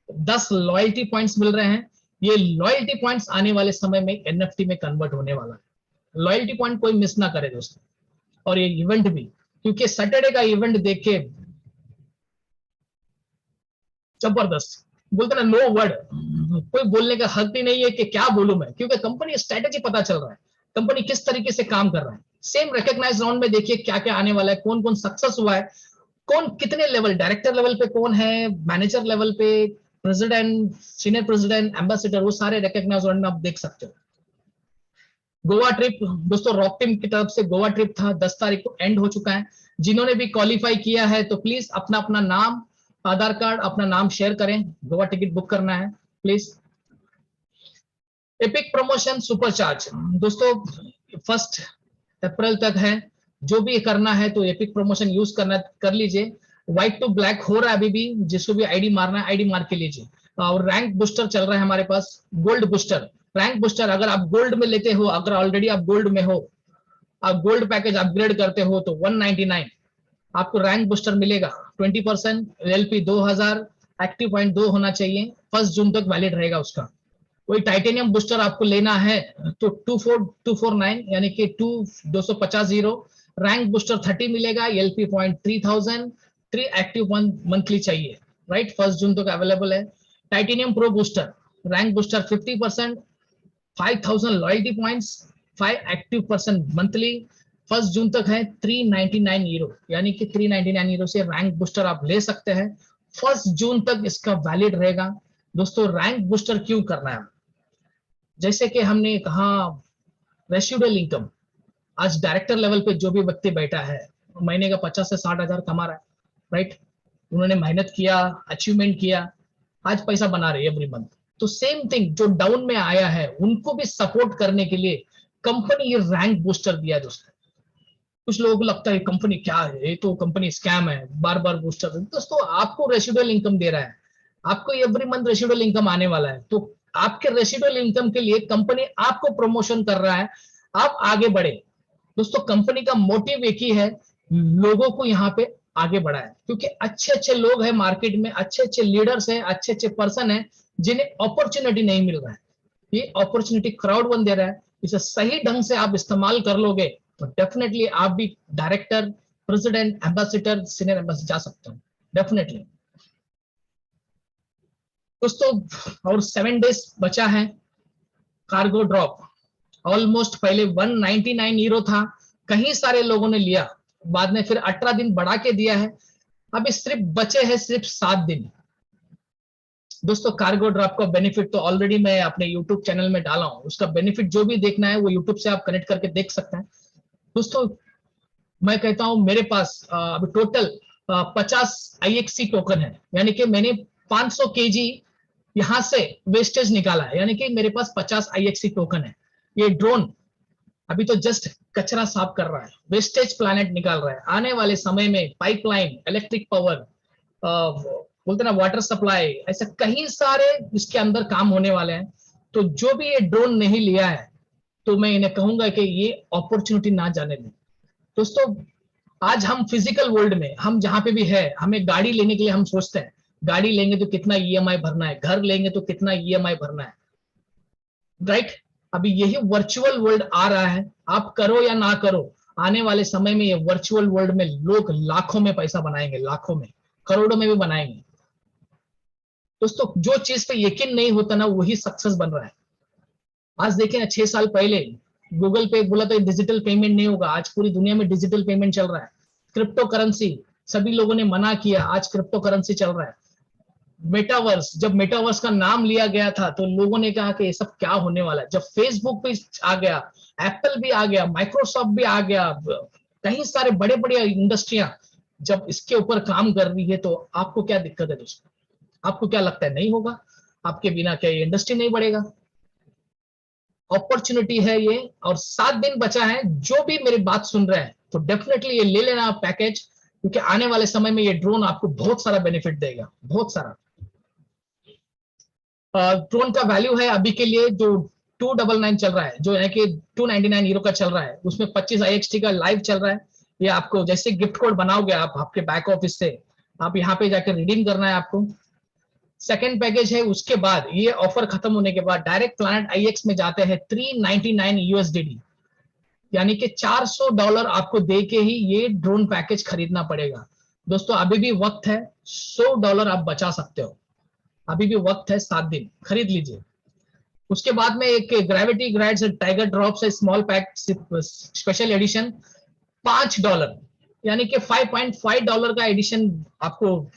10 लॉयल्टी पॉइंट्स मिल रहे हैं। ये लॉयल्टी पॉइंट्स आने वाले समय में एनएफटी में कन्वर्ट होने वाला है। लॉयल्टी पॉइंट कोई मिस ना करे दोस्तों, और ये इवेंट भी, क्योंकि सैटरडे का इवेंट देख के जबरदस्त, बोलते ना नो वर्ड, कोई बोलने का हक ही नहीं है कि क्या बोलूं मैं, क्योंकि कंपनी स्ट्रेटेजी पता चल रहा है, कंपनी किस तरीके से काम कर रहा है। सेम रिकॉग्नाइज राउंड में देखिए क्या क्या आने वाला है, कौन कौन सक्सेस हुआ है, कौन कितने लेवल, डायरेक्टर लेवल पे कौन है, मैनेजर लेवल पे, प्रेसिडेंट, सीनियर प्रेसिडेंट, एम्बेसडर, वो सारे रिकॉग्नाइज राउंड में आप देख सकते हो। गोवा ट्रिप दोस्तों, रॉक टीम की तरफ से गोवा ट्रिप था, 10 तारीख को एंड हो चुका है। जिन्होंने भी क्वालिफाई किया है तो प्लीज अपना अपना नाम, आधार कार्ड, अपना नाम शेयर करें, गोवा टिकट बुक करना है प्लीज। एपिक प्रमोशन सुपरचार्ज दोस्तों 1 अप्रैल तक है, जो भी करना है तो एपिक प्रमोशन यूज करना कर लीजिए। व्हाइट टू ब्लैक हो रहा है अभी भी, जिसको भी आईडी मारना है आईडी मार के लीजिए। और रैंक बूस्टर चल रहा है हमारे पास, गोल्ड बूस्टर, रैंक बूस्टर, अगर आप गोल्ड में लेते हो, अगर ऑलरेडी आप गोल्ड में हो, आप गोल्ड पैकेज अपग्रेड करते हो तो 199 आपको रैंक बूस्टर मिलेगा, 20%, एलपी 2000, एक्टिव पॉइंट 2 होना चाहिए, 1 जून तक वैलिड रहेगा उसका। वही टाइटेनियम बूस्टर आपको लेना है तो 24249 यानी कि 250 रैंक बूस्टर 30 मिलेगा, LP point 3000, 3 active point monthly चाहिए, राइट, 1 जून तक अवेलेबल है। Titanium pro booster, rank booster 50%, 5000 loyalty points, 5 active person monthly, 1 जून तक है, 399 यूरो, यानी कि 399 यूरो से रैंक बूस्टर आप ले सकते हैं, 1 जून तक इसका वैलिड रहेगा। दोस्तों रैंक बूस्टर क्यों करना है, जैसे कि हमने कहा रेसिडुअल इनकम, आज डायरेक्टर लेवल पे जो भी व्यक्ति बैठा है महीने का 50 से 60 हजार कमा रहा है, राइट, उन्होंने मेहनत किया, अचीवमेंट किया, आज पैसा बना रहे एवरी मंथ। तो सेम थिंग जो डाउन में आया है उनको भी सपोर्ट करने के लिए कंपनी ये रैंक बूस्टर दिया दोस्तों। कुछ लोगों को लगता है कंपनी क्या है, ये तो कंपनी स्कैम है, बार बार बूस्टर। दोस्तों आपको रेसिडुअल इनकम दे रहा है, आपको एवरी मंथ रेसिडुअल इनकम आने वाला है, तो आपके रेसिडुअल इनकम के लिए कंपनी आपको प्रमोशन कर रहा है, आप आगे बढ़े। दोस्तों कंपनी का मोटिव एक ही है, लोगों को यहाँ पे आगे बढ़ाए, क्योंकि अच्छे अच्छे लोग हैं मार्केट में, अच्छे अच्छे लीडर्स हैं, अच्छे अच्छे पर्सन हैं जिन्हें अपॉर्चुनिटी नहीं मिल रहा है, ये अपॉर्चुनिटी क्राउड वन दे रहा है, इसे सही ढंग से आप इस्तेमाल कर लोगे तो डेफिनेटली आप भी director, president, ambassador, senior ambassador जा सकते हो डेफिनेटली। दोस्तों और 7 डेज बचा है, कार्गो ड्रॉप ऑलमोस्ट पहले 199 यूरो था, कहीं सारे लोगों ने लिया, बाद में फिर 18 दिन बढ़ा के दिया है, अभी सिर्फ बचे हैं सिर्फ 7 दिन। दोस्तों कार्गो ड्रॉप का बेनिफिट तो ऑलरेडी मैं अपने यूट्यूब चैनल में डाला हूं, उसका बेनिफिट जो भी देखना है वो यूट्यूब से आप कनेक्ट करके देख सकते हैं। दोस्तों मैं कहता हूं मेरे पास अभी टोटल 50 IXC टोकन है, यानी कि मैंने 500 kg यहां से वेस्टेज निकाला है, यानी कि मेरे पास 50 IXC टोकन है। ये ड्रोन अभी तो जस्ट कचरा साफ कर रहा है, वेस्टेज प्लैनेट निकाल रहा है, आने वाले समय में पाइपलाइन, इलेक्ट्रिक पावर, बोलते ना वाटर सप्लाई, ऐसे कई सारे इसके अंदर काम होने वाले हैं। तो जो भी ये ड्रोन नहीं लिया है तो मैं इन्हें कहूंगा कि ये अपॉर्चुनिटी ना जाने दें। दोस्तों आज हम फिजिकल वर्ल्ड में, हम जहां पे भी है, हमें गाड़ी लेने के लिए हम सोचते हैं गाड़ी लेंगे तो कितना ईएमआई भरना है, घर लेंगे तो कितना ईएमआई भरना है, राइट। अभी यही वर्चुअल वर्ल्ड आ रहा है, आप करो या ना करो, आने वाले समय में ये वर्चुअल वर्ल्ड में लोग लाखों में पैसा बनाएंगे, लाखों में, करोड़ों में भी बनाएंगे। दोस्तों जो चीज पे यकीन नहीं होता ना वही सक्सेस बन रहा है। आज देखें 6 साल पहले गूगल पे बोला था डिजिटल पेमेंट नहीं होगा, आज पूरी दुनिया में डिजिटल पेमेंट चल रहा है। क्रिप्टो करेंसी सभी लोगों ने मना किया, आज क्रिप्टो करेंसी चल रहा है। मेटावर्स, जब मेटावर्स का नाम लिया गया था तो लोगों ने कहा कि ये सब क्या होने वाला है, जब फेसबुक भी आ गया, एप्पल भी आ गया, माइक्रोसॉफ्ट भी आ गया, कई सारे बड़े बड़े इंडस्ट्रियां जब इसके ऊपर काम कर रही है, तो आपको क्या दिक्कत है दोस्तों, आपको क्या लगता है नहीं होगा, आपके बिना क्या ये इंडस्ट्री नहीं बढ़ेगा। अपॉर्चुनिटी है ये, और 7 दिन बचा है, जो भी मेरी बात सुन रहे हैं तो डेफिनेटली ये ले लेना आप पैकेज, क्योंकि आने वाले समय में ये ड्रोन आपको बहुत सारा बेनिफिट देगा, बहुत सारा। ड्रोन का वैल्यू है अभी के लिए जो 299 चल रहा है, जो है कि 299 यूरो का चल रहा है, उसमें 25 IXT का लाइव चल रहा है। ये आपको जैसे गिफ्ट कोड बनाओगे आप आपके बैक ऑफिस से, आप यहाँ पे जाकर रिडीम करना है आपको। सेकेंड पैकेज है, उसके बाद ये ऑफर खत्म होने के बाद डायरेक्ट प्लैनेट IX में जाते हैं 399 USDD, यानी कि $400 आपको दे के ही ये ड्रोन पैकेज खरीदना पड़ेगा। दोस्तों अभी भी वक्त है, $100 आप बचा सकते हो, अभी भी वक्त है, 7 दिन खरीद लीजिए। उसके बाद में एक ग्रेविटी ग्राइड्स टाइगर ड्रॉप्स है, स्मॉल पैक स्पेशल एडिशन, $5, यानी कि $5.5 का एडिशन आपको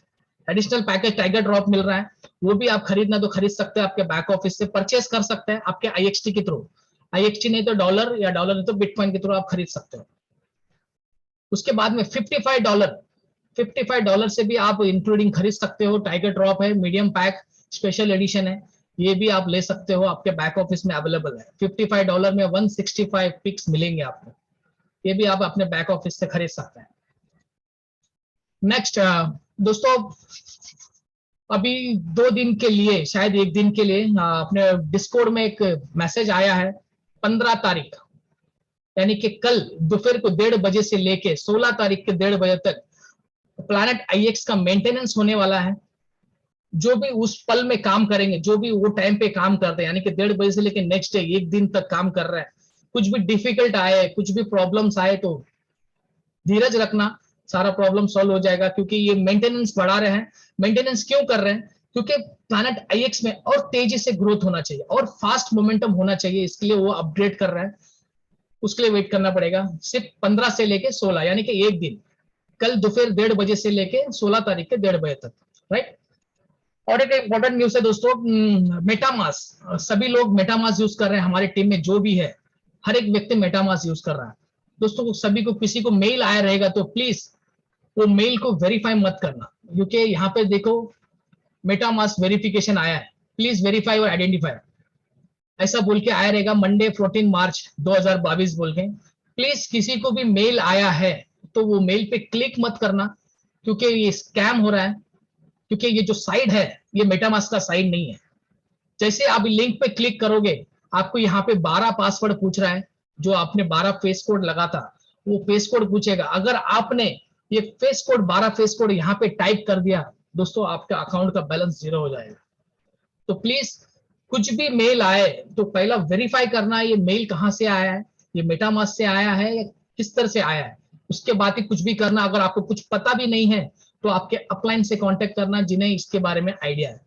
एडिशनल पैकेज टाइगर ड्रॉप मिल रहा है। वो भी आप खरीदना तो खरीद सकते हैं, आपके बैक ऑफिस से परचेस कर सकते हैं, आपके आईएक्सटी के थ्रू। आईएक्सटी नहीं तो डॉलर, या डॉलर नहीं तो बिटकॉइन के थ्रू आप खरीद सकते हो। उसके बाद में $55 से भी आप इंक्लूडिंग खरीद सकते हो। टाइगर ड्रॉप है, मीडियम पैक स्पेशल एडिशन है, ये भी आप ले सकते हो, आपके बैक ऑफिस में अवेलेबल है। $55 में 165 पिक्स मिलेंगे आपको, ये भी आप अपने बैक ऑफिस से खरीद सकते हैं। नेक्स्ट दोस्तों, अभी 2 दिन के लिए, शायद 1 दिन के लिए, अपने डिस्कॉर्ड में एक मैसेज आया है, 15 तारीख यानी कि कल दोपहर को 1:30 बजे से लेके 16 तारीख के 1:30 बजे तक प्लैनेट आईएक्स का मेंटेनेंस होने वाला है। जो भी उस पल में काम करेंगे, जो भी वो टाइम पे काम करते हैं, यानी कि 1:30 बजे से लेकर नेक्स्ट डे 1 दिन तक काम कर रहे हैं, कुछ भी डिफिकल्ट आए, कुछ भी प्रॉब्लम्स आए तो धीरज रखना, सारा प्रॉब्लम सॉल्व हो जाएगा। क्योंकि ये मेंटेनेंस बढ़ा रहे हैं। मेंटेनेंस क्यों कर रहे हैं? क्योंकि प्लैनेट आईएक्स में और तेजी से ग्रोथ होना चाहिए और फास्ट मोमेंटम होना चाहिए, इसके लिए वो अपग्रेड कर रहा है। उसके लिए वेट करना पड़ेगा। सिर्फ 15 से लेके 16 यानी कि 1 दिन, कल दोपहर 1:30 बजे से लेके 16 तारीख के 1:30 बजे तक, राइट। और एक इंपॉर्टेंट न्यूज है दोस्तों, मेटामास्क, सभी लोग मेटामास्क यूज कर रहे हैं। हमारी टीम में जो भी है, हर एक व्यक्ति मेटामास्क यूज कर रहा है। दोस्तों सभी को, किसी को मेल आया रहेगा तो प्लीज वो मेल को वेरीफाई मत करना, क्योंकि यहाँ पे देखो मेटामास्क वेरिफिकेशन आया है, प्लीज वेरीफाई और आइडेंटिफाई, ऐसा बोल के आया रहेगा मंडे 14 मार्च 2022 बोल के। प्लीज किसी को भी मेल आया है तो वो मेल पे क्लिक मत करना, क्योंकि ये स्कैम हो रहा है। क्योंकि ये जो साइट है, ये मेटामास्क का साइट नहीं है। जैसे आप लिंक पे क्लिक करोगे, आपको यहाँ पे 12 पासवर्ड पूछ रहा है, जो आपने 12 फेस कोड लगा था वो फेस कोड पूछेगा। अगर आपने ये फेस कोड 12 फेस कोड यहाँ पे टाइप कर दिया दोस्तों, आपका अकाउंट का बैलेंस 0 हो जाएगा। तो प्लीज कुछ भी मेल आए तो पहला वेरीफाई करना, ये मेल कहाँ से आया है, ये मेटामास्क से आया है या किस तरह से आया है, उसके बाद ही कुछ भी करना। अगर आपको कुछ पता भी नहीं है तो आपके अपलाइन से कांटेक्ट करना, जिन्हें इसके बारे में आइडिया है,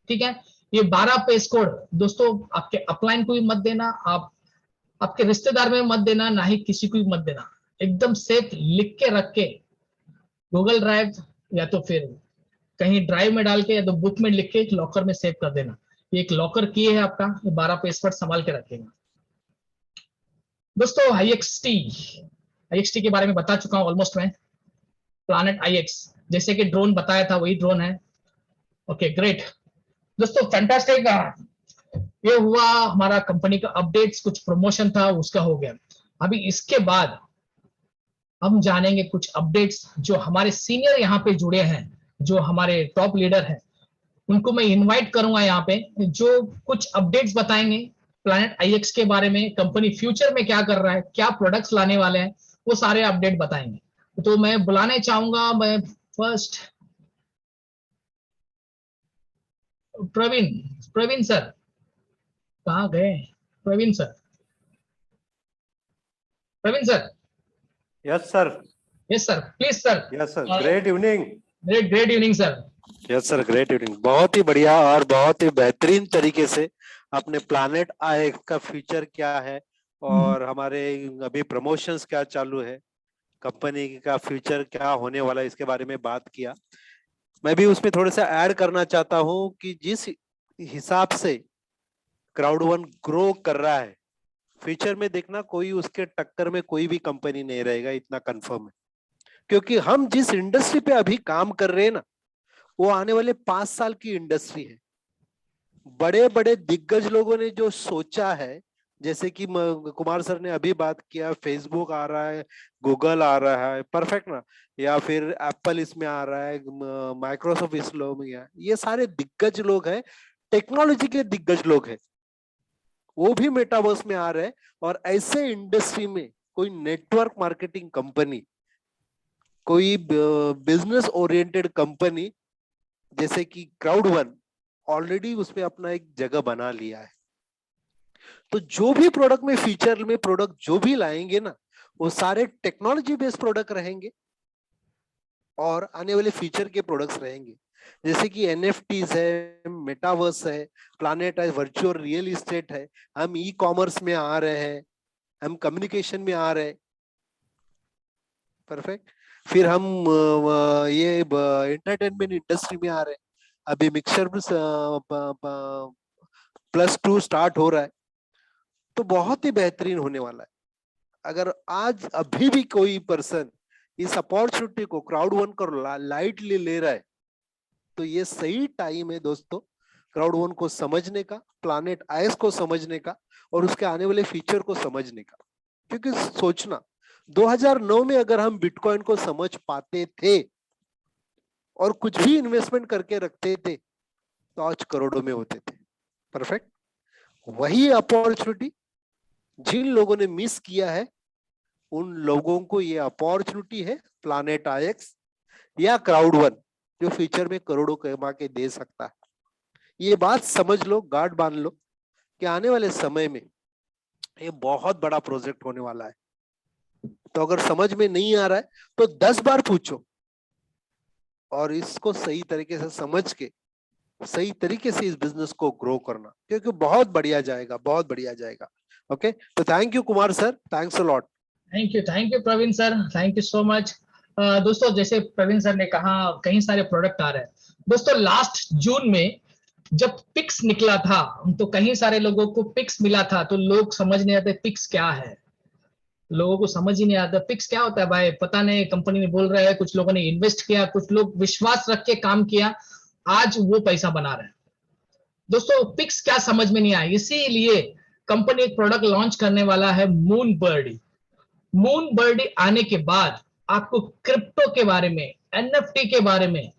ठीक है। ये 12 पेज कोड दोस्तों आपके अपलाइन को भी मत देना, आप आपके रिश्तेदार में मत देना, ना ही किसी को भी मत देना। एकदम सेफ लिख के रख के गूगल ड्राइव या तो फिर कहीं ड्राइव में डाल के या तो बुक में लिख के एक लॉकर में सेव कर देना। ये एक लॉकर की है आपका, ये 12 पेज पर संभाल के रखेगा। दोस्तों आईएक्सटी के बारे में बता चुका हूं ऑलमोस्ट मैं। प्लैनेट आईएक्स जैसे कि ड्रोन बताया था वही ड्रोन है। ओके ग्रेट दोस्तों, फैंटास्टिक। ये हुआ हमारा कंपनी का अपडेट्स, कुछ प्रमोशन था उसका हो गया। अभी इसके बाद हम जानेंगे कुछ अपडेट्स जो हमारे सीनियर यहाँ पे जुड़े हैं, जो हमारे टॉप लीडर हैं, उनको मैं इनवाइट करूंगा यहाँ पे, जो कुछ अपडेट्स बताएंगे प्लैनेट आईएक्स के बारे में, कंपनी फ्यूचर में क्या कर रहा है, क्या प्रोडक्ट्स लाने वाले हैं, वो सारे अपडेट बताएंगे। तो मैं बुलाने चाहूंगा, मैं फर्स्ट प्रवीण प्रवीण सर, कहाँ गए Praveen sir? Praveen sir, yes sir. Yes sir, please sir. Yes sir, great evening. Great evening sir. Yes sir, great evening. बहुत ही बढ़िया और बहुत ही बेहतरीन तरीके से अपने प्लैनेट आईएक्स का फ्यूचर क्या है और हमारे अभी प्रमोशंस क्या चालू है, कंपनी का फ्यूचर क्या होने वाला है, इसके बारे में बात किया। मैं भी उसमें थोड़ा सा ऐड करना चाहता हूं कि जिस हिसाब से क्राउड1 ग्रो कर रहा है, फ्यूचर में देखना कोई उसके टक्कर में कोई भी कंपनी नहीं रहेगा, इतना कंफर्म है। क्योंकि हम जिस इंडस्ट्री पे अभी काम कर रहे हैं ना, वो आने वाले 5 साल की इंडस्ट्री है। बड़े बड़े दिग्गज लोगों ने जो सोचा है, जैसे कि कुमार सर ने अभी बात किया, फेसबुक आ रहा है, गूगल आ रहा है, परफेक्ट ना, या फिर एप्पल इसमें आ रहा है, माइक्रोसॉफ्ट इसमें है, ये सारे दिग्गज लोग हैं, टेक्नोलॉजी के दिग्गज लोग हैं, वो भी मेटावर्स में आ रहे हैं। और ऐसे इंडस्ट्री में कोई नेटवर्क मार्केटिंग कंपनी, कोई बिजनेस ओरिएंटेड कंपनी जैसे कि क्राउड1 ऑलरेडी उसमें अपना एक जगह बना लिया है। तो जो भी प्रोडक्ट में फीचर में प्रोडक्ट जो भी लाएंगे ना, वो सारे टेक्नोलॉजी बेस्ड प्रोडक्ट रहेंगे और आने वाले फ्यूचर के प्रोडक्ट्स रहेंगे। जैसे कि एनएफटीज है, मेटावर्स है, प्लानेट है, वर्चुअल रियल एस्टेट है, हम ई कॉमर्स में आ रहे हैं, हम कम्युनिकेशन में आ रहे हैं। परफेक्ट। फिर हम ये एंटरटेनमेंट इंडस्ट्री में आ रहे हैं। अभी मिक्सर +2 स्टार्ट हो रहा है, तो बहुत ही बेहतरीन होने वाला है। अगर आज अभी भी कोई पर्सन इस अपॉर्चुनिटी को क्राउड वन को लाइटली ले रहा है, तो ये सही टाइम है दोस्तों क्राउड वन को समझने का, प्लानेट आईएस को समझने का, और उसके आने वाले फ्यूचर को समझने का। क्योंकि सोचना 2009 में अगर हम बिटकॉइन को समझ पाते थे और कुछ भी इन्वेस्टमेंट करके रखते थे, तो आज करोड़ों में होते थे। परफेक्ट। वही अपॉर्चुनिटी जिन लोगों ने मिस किया है, उन लोगों को ये अपॉर्चुनिटी है प्लानेट आईएक्स या क्राउड वन, जो फ्यूचर में करोड़ों कमा के दे सकता है। ये बात समझ लो, गार्ड बांध लो कि आने वाले समय में ये बहुत बड़ा प्रोजेक्ट होने वाला है। तो अगर समझ में नहीं आ रहा है तो 10 बार पूछो और इसको सही तरीके से समझ के सही तरीके से इस बिजनेस को ग्रो करना, क्योंकि बहुत बढ़िया जाएगा, बहुत बढ़िया जाएगा। ओके, तो thank you Kumar sir, thanks a lot. Thank you Praveen sir, thank you so much. दोस्तों जैसे प्रवीण सर ने कहा कई सारे प्रोडक्ट आ रहे हैं। दोस्तों लास्ट जून में जब पिक्स निकला था तो कई सारे लोगों को पिक्स मिला था, तो लोग समझ नहीं आते पिक्स क्या है। लोगों को समझ ही नहीं आता पिक्स क्या होता है भाई, पता नहीं, कंपनी ने बोल रहा है, कुछ लोगों ने इन्वेस्ट किया, कुछ लोग विश्वास रख के काम किया, आज वो पैसा बना रहे हैं। दोस्तों पिक्स क्या समझ में नहीं आया, इसीलिए कंपनी एक प्रोडक्ट लॉन्च करने वाला है, मून बर्डी। मून बर्डी आने के बाद आपको क्रिप्टो के बारे में, एनएफटी के बारे में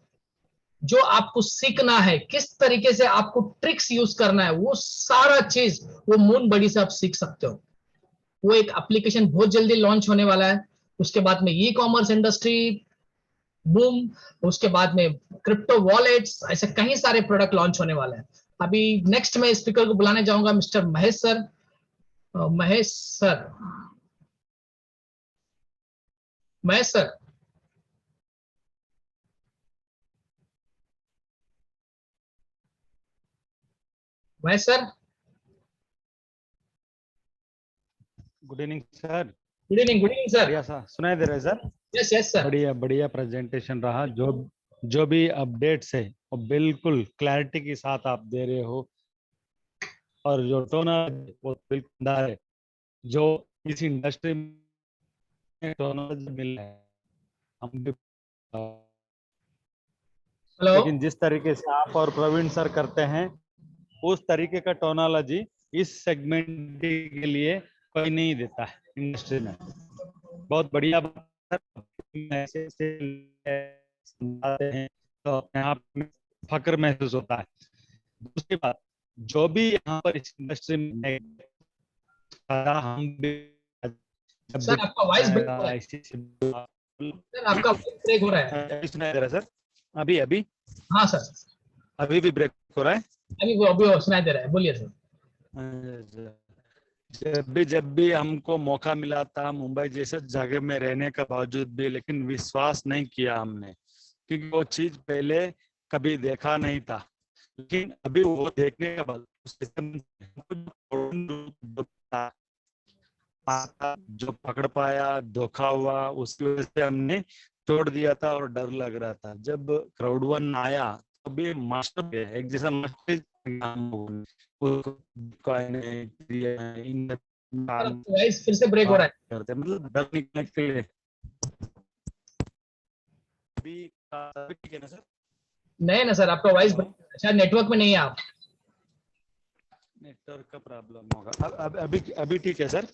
जो आपको सीखना है, किस तरीके से आपको ट्रिक्स यूज करना है, वो सारा चीज वो मून बर्डी से आप सीख सकते हो। वो एक एप्लीकेशन बहुत जल्दी लॉन्च होने वाला है। उसके बाद में ई कॉमर्स इंडस्ट्री बूम, उसके बाद में क्रिप्टो वॉलेट्स, ऐसे कई सारे प्रोडक्ट लॉन्च होने वाले हैं। अभी नेक्स्ट मैं स्पीकर को बुलाने जाऊंगा, mister Mahesh sir. Mahesh sir, Mahesh sir, Mahesh sir, good evening sir. Good evening, good evening sir. बढ़िया सा सुनाई दे रहा है सर? Yes yes sir. बढ़िया बढ़िया प्रेजेंटेशन रहा। जो भी अपडेट्स है वो बिल्कुल क्लैरिटी के साथ आप दे रहे हो, और जो टोन वो बिल्कुल है, जो इस इंडस्ट्री में टोनोलॉजी मिल है हम भी। हेलो। लेकिन जिस तरीके से आप और प्रवीण सर करते हैं, उस तरीके का टोनोलॉजी इस सेगमेंट के लिए कोई नहीं देता है इंडस्ट्री में। बहुत बढ़िया बात है, समझाते हैं तो अपने आप में फक्र महसूस होता है। दूसरी बात, जो भी यहाँ पर इस इंडस्ट्री में हम भी सर आपका वॉइस ब्रेक हो रहा है, सर आपका वॉइस ब्रेक हो रहा है। सुनाई दे रहा है सर? अभी अभी हाँ सर, अभी भी ब्रेक हो रहा है? अभी वो सुनाई दे रहा है, बोलिए सर। जब भी हमको मौका मिला था मुंबई जैसे जगह में रहने के बावजूद भी, लेकिन विश्वास नहीं किया हमने, क्योंकि वो चीज पहले कभी देखा नहीं था। लेकिन अभी वो देखने के बाद जो पकड़ पाया, धोखा हुआ, उसकी वजह से हमने छोड़ दिया था और डर लग रहा था। जब क्राउड वन आया तो भी मास्टर एक जैसा मास्टर वॉइस फिर से ब्रेक हो रहा है। करते, मतलब डर निकलने के लिए। अभी ठीक है ना सर? नहीं ना सर, आपका वॉइस शायद नेटवर्क में नहीं है आप। नेटवर्क का प्रॉब्लम होगा। अभी ठीक है सर?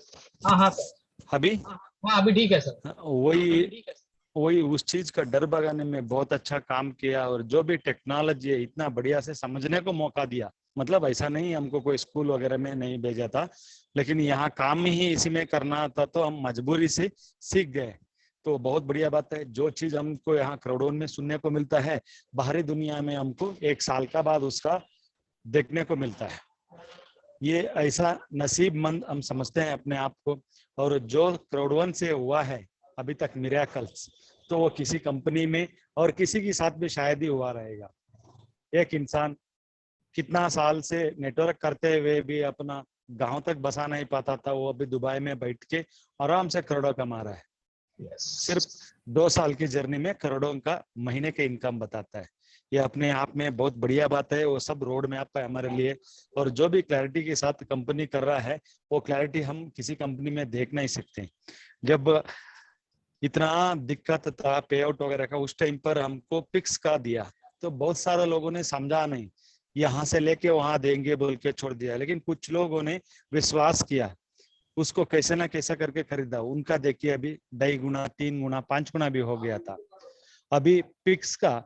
हाँ हाँ सर, अभी हाँ अभी ठीक है सर। वही उस चीज का डर भगाने में बहुत अच्छा काम किया, और जो भी टेक्नोलॉजी है इतना बढ़िया से समझने को मौका दिया। मतलब ऐसा नहीं हमको कोई स्कूल वगैरह में नहीं भेजा था, लेकिन यहाँ काम ही इसी में करना था, तो हम मजबूरी से सीख गए। तो बहुत बढ़िया बात है। जो चीज हमको यहाँ क्राउडवन में सुनने को मिलता है, बाहरी दुनिया में हमको 1 साल का बाद उसका देखने को मिलता है। ये ऐसा नसीबमंद हम समझते हैं अपने आप को। और जो क्राउडवन से हुआ है अभी तक मिरेकल्स, तो वो किसी कंपनी में और किसी के साथ भी शायद ही हुआ रहेगा। एक इंसान कितना साल से नेटवर्क करते हुए भी अपना गांव तक बसा नहीं पाता था, वो अभी दुबई में बैठ के आराम से करोड़ों कमा रहा है। सिर्फ 2 साल की जर्नी में करोड़ों का महीने के इनकम बताता है। ये अपने आप में बहुत बढ़िया बात है। वो सब रोड मैप है हमारे लिए, और जो भी क्लैरिटी के साथ कंपनी कर रहा है वो क्लैरिटी हम किसी कंपनी में देख नहीं सकते। जब इतना दिक्कत था पे आउट वगैरह का, उस टाइम पर हमको पिक्स का दिया तो बहुत सारे लोगों ने समझा नहीं, यहाँ से लेके वहां देंगे बोल के छोड़ दिया। लेकिन कुछ लोगों ने विश्वास किया, उसको कैसे ना कैसा करके खरीदा। उनका देखिए अभी 2.5 गुना 3 गुना 5 गुना भी हो गया था। अभी पिक्स का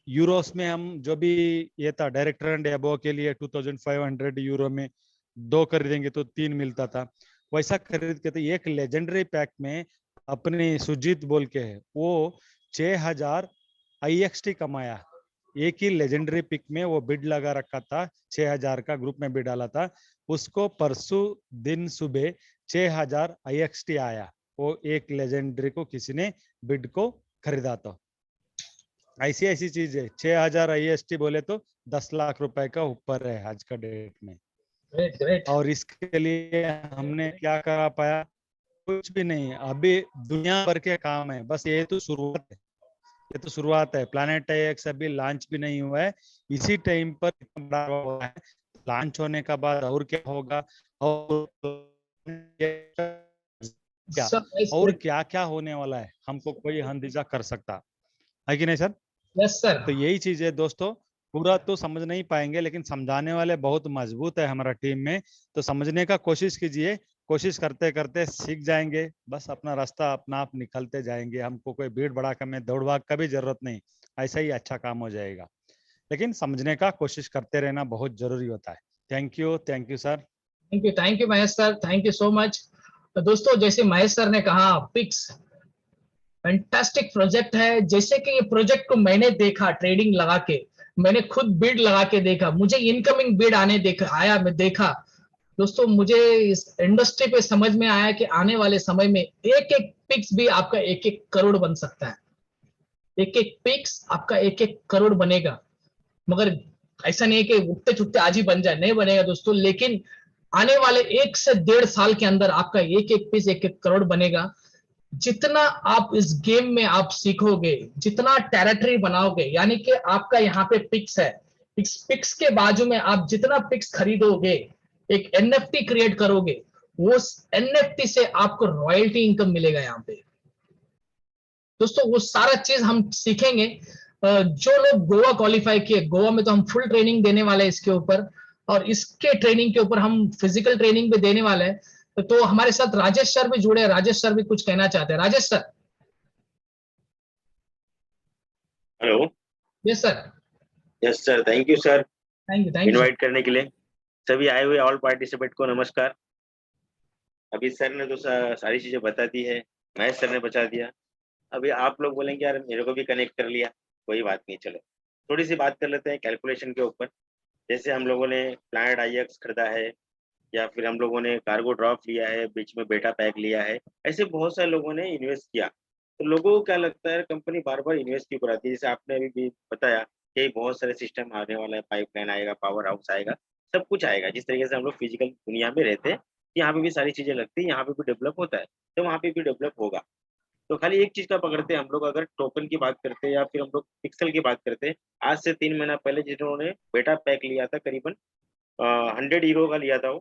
यूरोस में हम जो भी ये था डायरेक्टर एंड एबो के लिए 2500 यूरो में 2 खरीदेंगे तो 3 मिलता था। वैसा खरीद के तो एक लेजेंडरी पैक में अपने सुजीत बोल के है, वो 6000 IXT कमाया। एक ही लेजेंडरी पिक में वो बिड लगा रखा था, 6000 का ग्रुप में बिड डाला था। उसको परसों दिन सुबह 6000 IXT आया। वो एक लेजेंडरी को किसी ने बिड को खरीदा। तो ऐसी ऐसी चीज है। 6000 IST बोले तो 10 लाख रुपए का ऊपर है आज का डेट में। Great great. और इसके लिए हमने क्या करा पाया? कुछ भी नहीं। अभी दुनिया भर के काम है, बस ये तो शुरुआत है। ये तो शुरुआत है। प्लैनेट IX अभी लॉन्च भी नहीं हुआ है। इसी टाइम पर बड़ा हुआ है। लॉन्च होने का बाद और क्या होगा, और क्या और क्या क्या होने वाला है, हमको कोई अंदाजा कर सकता है कि नहीं सर? Yes sir. तो यही चीज है दोस्तों। पूरा तो समझ नहीं पाएंगे, लेकिन समझाने वाले बहुत मजबूत है हमारा टीम में। तो समझने का कोशिश कीजिए। कोशिश करते करते सीख जाएंगे। बस अपना रास्ता अपना आप निकलते जाएंगे। हमको कोई भीड़ भड़ाका में दौड़ भाग का भी जरूरत नहीं। ऐसा ही अच्छा काम हो जाएगा। लेकिन समझने का कोशिश करते रहना बहुत जरूरी होता है। Thank you sir. Thank you Mahesh sir, thank you so much. तो दोस्तों जैसे महेश सर ने कहा, पिक्स फैंटास्टिक प्रोजेक्ट है। जैसे कि ये प्रोजेक्ट को मैंने देखा ट्रेडिंग लगा के, मैंने खुद बिड लगा के देखा, मुझे इनकमिंग बिड मैं देखा। दोस्तों मुझे इस इंडस्ट्री पे समझ में आया कि आने वाले समय में एक एक पिक्स भी आपका एक एक करोड़ बन सकता है। एक एक पिक्स आपका एक एक करोड़ बनेगा। मगर ऐसा नहीं है कि उठते छुट्टे आज ही बन जाए, नहीं बनेगा दोस्तों। लेकिन आने वाले 1 से 1.5 साल के अंदर आपका एक एक पीस एक एक करोड़ बनेगा। जितना आप इस गेम में आप सीखोगे, जितना टेरिटरी बनाओगे, यानी कि आपका यहाँ पे पिक्स है, इस पिक्स के बाजू में आप जितना पिक्स खरीदोगे, एक NFT क्रिएट करोगे, वो NFT से आपको रॉयल्टी इनकम मिलेगा यहाँ पे। दोस्तों वो सारा चीज हम सीखेंगे। जो लोग गोवा क्वालिफाई किए, गोवा में तो हम फुल ट्रेनिंग देने वाले हैं इसके ऊपर, और इसके ट्रेनिंग के ऊपर हम फिजिकल ट्रेनिंग भी देने वाले हैं। तो हमारे साथ राजेश सर भी जुड़े हैं। राजेश सर भी कुछ कहना चाहते हैं। Rajesh sir. Hello. Yes sir. Yes sir, thank you sir thank you sir. Invite करने के लिए। सभी आए हुए ऑल पार्टिसिपेंट को नमस्कार। अभी सर ने तो सारी चीजें बता दी है, महेश सर ने बता दिया। अभी आप लोग बोलेंगे यार मेरे को भी कनेक्ट कर लिया, कोई बात नहीं। चलो थोड़ी सी बात कर लेते हैं कैलकुलेशन के ऊपर। जैसे हम लोगों ने प्लैनेट IX खरीदा है, या फिर हम लोगों ने कार्गो ड्रॉप लिया है, बीच में बेटा पैक लिया है, ऐसे बहुत सारे लोगों ने इन्वेस्ट किया। तो लोगों को क्या लगता है कंपनी बार बार इन्वेस्ट क्यों कराती है? जैसे आपने अभी भी बताया कि बहुत सारे सिस्टम आने वाला है, पाइपलाइन आएगा, पावर हाउस आएगा, सब कुछ आएगा। जिस तरीके से हम लोग फिजिकल दुनिया में रहते हैं, यहाँ पे भी सारी चीजें लगती है, यहाँ पे भी डेवलप होता है, तो वहाँ पे भी डेवलप होगा। तो खाली एक चीज का पकड़ते हैं हम लोग, अगर टोकन की बात करते हैं या फिर हम लोग पिक्सल की बात करते हैं। आज से 3 महीना पहले जिन्होंने बेटा पैक लिया था, करीबन 100 यूरो का लिया था,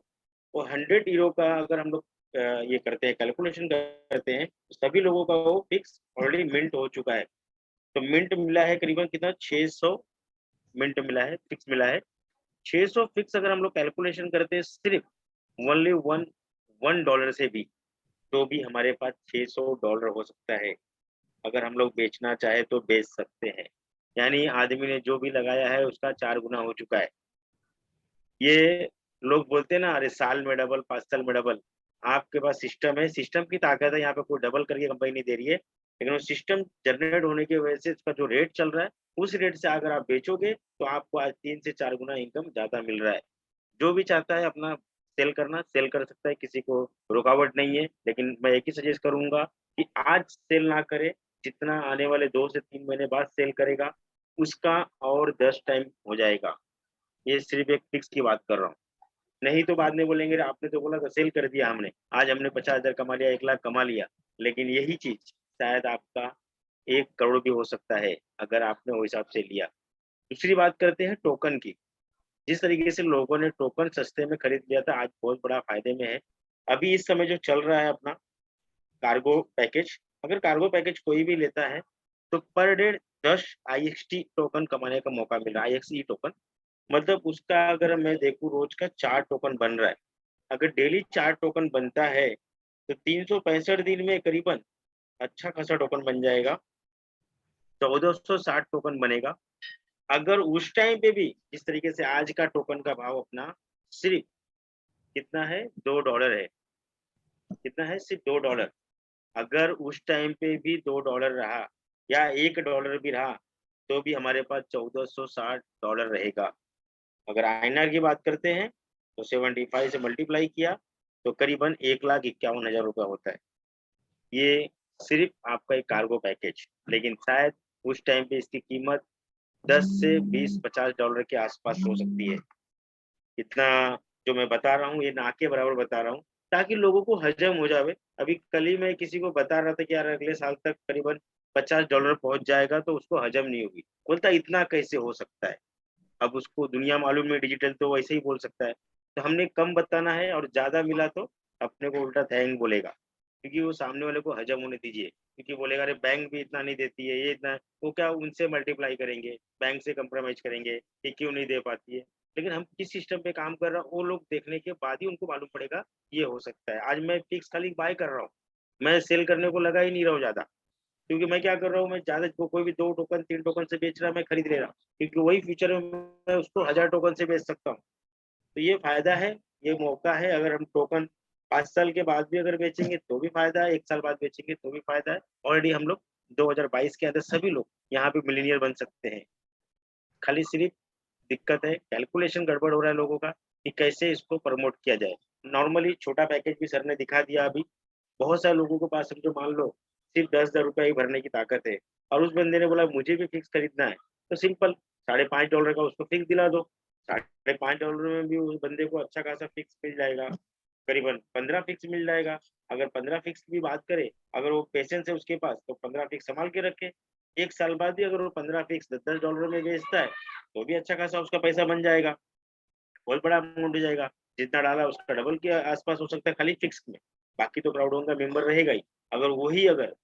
वो 100 यूरो का अगर हम लोग ये करते हैं, कैलकुलेशन करते हैं, तो सभी लोगों का वो फिक्स ऑलरेडी मिंट हो चुका है। तो मिंट मिला है करीबन कितना, 600 मिंट मिला है, फिक्स मिला है। 600 फिक्स अगर हम लोग कैलकुलेशन करते हैं सिर्फ ओनली वन डॉलर से भी, तो भी हमारे पास $600 हो सकता है। अगर हम लोग बेचना चाहे तो बेच सकते हैं। यानी आदमी ने जो भी लगाया है उसका 4 गुना हो चुका है। ये लोग बोलते हैं ना, अरे साल में डबल, 5 साल में डबल। आपके पास सिस्टम है, सिस्टम की ताकत है। यहाँ पे कोई डबल करके कंपनी नहीं दे रही है, लेकिन वो सिस्टम जनरेट होने की वजह से इसका जो रेट चल रहा है, उस रेट से अगर आप बेचोगे तो आपको आज 3 से 4 गुना इनकम ज्यादा मिल रहा है। जो भी चाहता है अपना सेल करना, सेल कर सकता है, किसी को रुकावट नहीं है। लेकिन मैं एक ही सजेस्ट करूंगा कि आज सेल ना करे, जितना आने वाले 2 से 3 महीने बाद सेल करेगा, उसका और 10 टाइम हो जाएगा। ये सिर्फ एक फिक्स की बात कर रहा हूँ। नहीं तो बाद में बोलेंगे "अरे आपने तो बोला था सेल कर दिया हमने, आज हमने 50,000 कमा लिया, 1 लाख कमा लिया।" लेकिन यही चीज शायद आपका 1 करोड़ भी हो सकता है अगर आपने वो हिसाब से लिया। दूसरी बात करते हैं टोकन की। जिस तरीके से लोगों ने टोकन सस्ते में खरीद लिया था, आज बहुत बड़ा फायदे में है। अभी इस समय जो चल रहा है अपना कार्गो पैकेज, अगर कार्गो पैकेज कोई भी लेता है तो पर डे 10 IXT टोकन कमाने का मौका मिल रहा है। IXE टोकन मतलब उसका अगर मैं देखूं रोज का 4 टोकन बन रहा है। अगर डेली 4 टोकन बनता है तो 365 दिन में करीबन अच्छा खासा टोकन बन जाएगा। 1460 टोकन बनेगा। अगर उस टाइम पे भी जिस तरीके से आज का टोकन का भाव अपना सिर्फ कितना है, $2 है। कितना है? सिर्फ $2। अगर उस टाइम पे भी $2 रहा या $1 भी रहा तो भी हमारे पास $1460 रहेगा। अगर INR की बात करते हैं तो 75 से मल्टीप्लाई किया तो करीबन 1,51,000 रुपया होता है। ये सिर्फ आपका एक कार्गो पैकेज, लेकिन शायद उस टाइम पे इसकी कीमत 10 से 20-50 डॉलर के आसपास हो सकती है। इतना जो मैं बता रहा हूँ ये ना के बराबर बता रहा हूँ ताकि लोगों को हजम हो जावे। अभी कल ही मैं किसी को बता रहा था कि यार अगले साल तक करीबन $50 पहुंच जाएगा तो उसको हजम नहीं होगी। बोलता इतना कैसे हो सकता है? अब उसको दुनिया मालूम है डिजिटल, तो वैसे ही बोल सकता है। तो हमने कम बताना है और ज्यादा मिला तो अपने को उल्टा थैंक बोलेगा, क्योंकि वो सामने वाले को हजम होने दीजिए। क्योंकि बोलेगा अरे बैंक भी इतना नहीं देती है, ये इतना, वो क्या उनसे मल्टीप्लाई करेंगे, बैंक से कंप्रोमाइज करेंगे कि क्यों नहीं दे पाती है। लेकिन हम किस सिस्टम पे काम कर रहे हैं वो लोग देखने के बाद ही उनको मालूम पड़ेगा ये हो सकता है। आज मैं फिक्स खाली बाय कर रहा हूँ, मैं सेल करने को लगा ही नहीं रहा हूँ ज्यादा। क्योंकि मैं क्या कर रहा हूँ, मैं ज्यादा कोई भी 2 टोकन 3 टोकन से बेच रहा है मैं खरीद ले रहा हूँ, क्योंकि वही फ्यूचर में मैं उसको 1000 टोकन से बेच सकता हूँ। तो ये फायदा है, ये मौका है। अगर हम टोकन 5 साल के बाद भी अगर बेचेंगे तो भी फायदा है, 1 साल बाद बेचेंगे तो भी फायदा है। ऑलरेडी हम लोग 2022 के अंदर सभी लोग यहाँ पे मिलीनियर बन सकते हैं। खाली सिर्फ दिक्कत है कैलकुलेशन गड़बड़ हो रहा है लोगों का कि कैसे इसको प्रमोट किया जाए। नॉर्मली छोटा पैकेज भी सर ने दिखा दिया अभी। बहुत सारे लोगों के पास समझो मान लो सिर्फ 10,000 रुपया ही भरने की ताकत है और उस बंदे ने बोला मुझे भी फिक्स खरीदना है, तो सिंपल $5.5 का उसको फिक्स दिला दो। $5.5 में भी उस बंदे को अच्छा खासा फिक्स मिल जाएगा, करीबन 15 फिक्स मिल जाएगा। अगर 15 फिक्स की बात करें, अगर वो पेशेंस है उसके पास तो 15 फिक्स संभाल के रखे। 1 साल बाद भी अगर वो 15 फिक्स $10 में बेचता है तो भी अच्छा खासा उसका पैसा बन जाएगा, बहुत बड़ा अमाउंट हो जाएगा। जितना डाला उसका डबल के आसपास हो सकता है खाली फिक्स में। बाकी तो क्राउड का मेंबर रहेगा ही। अगर वही अगर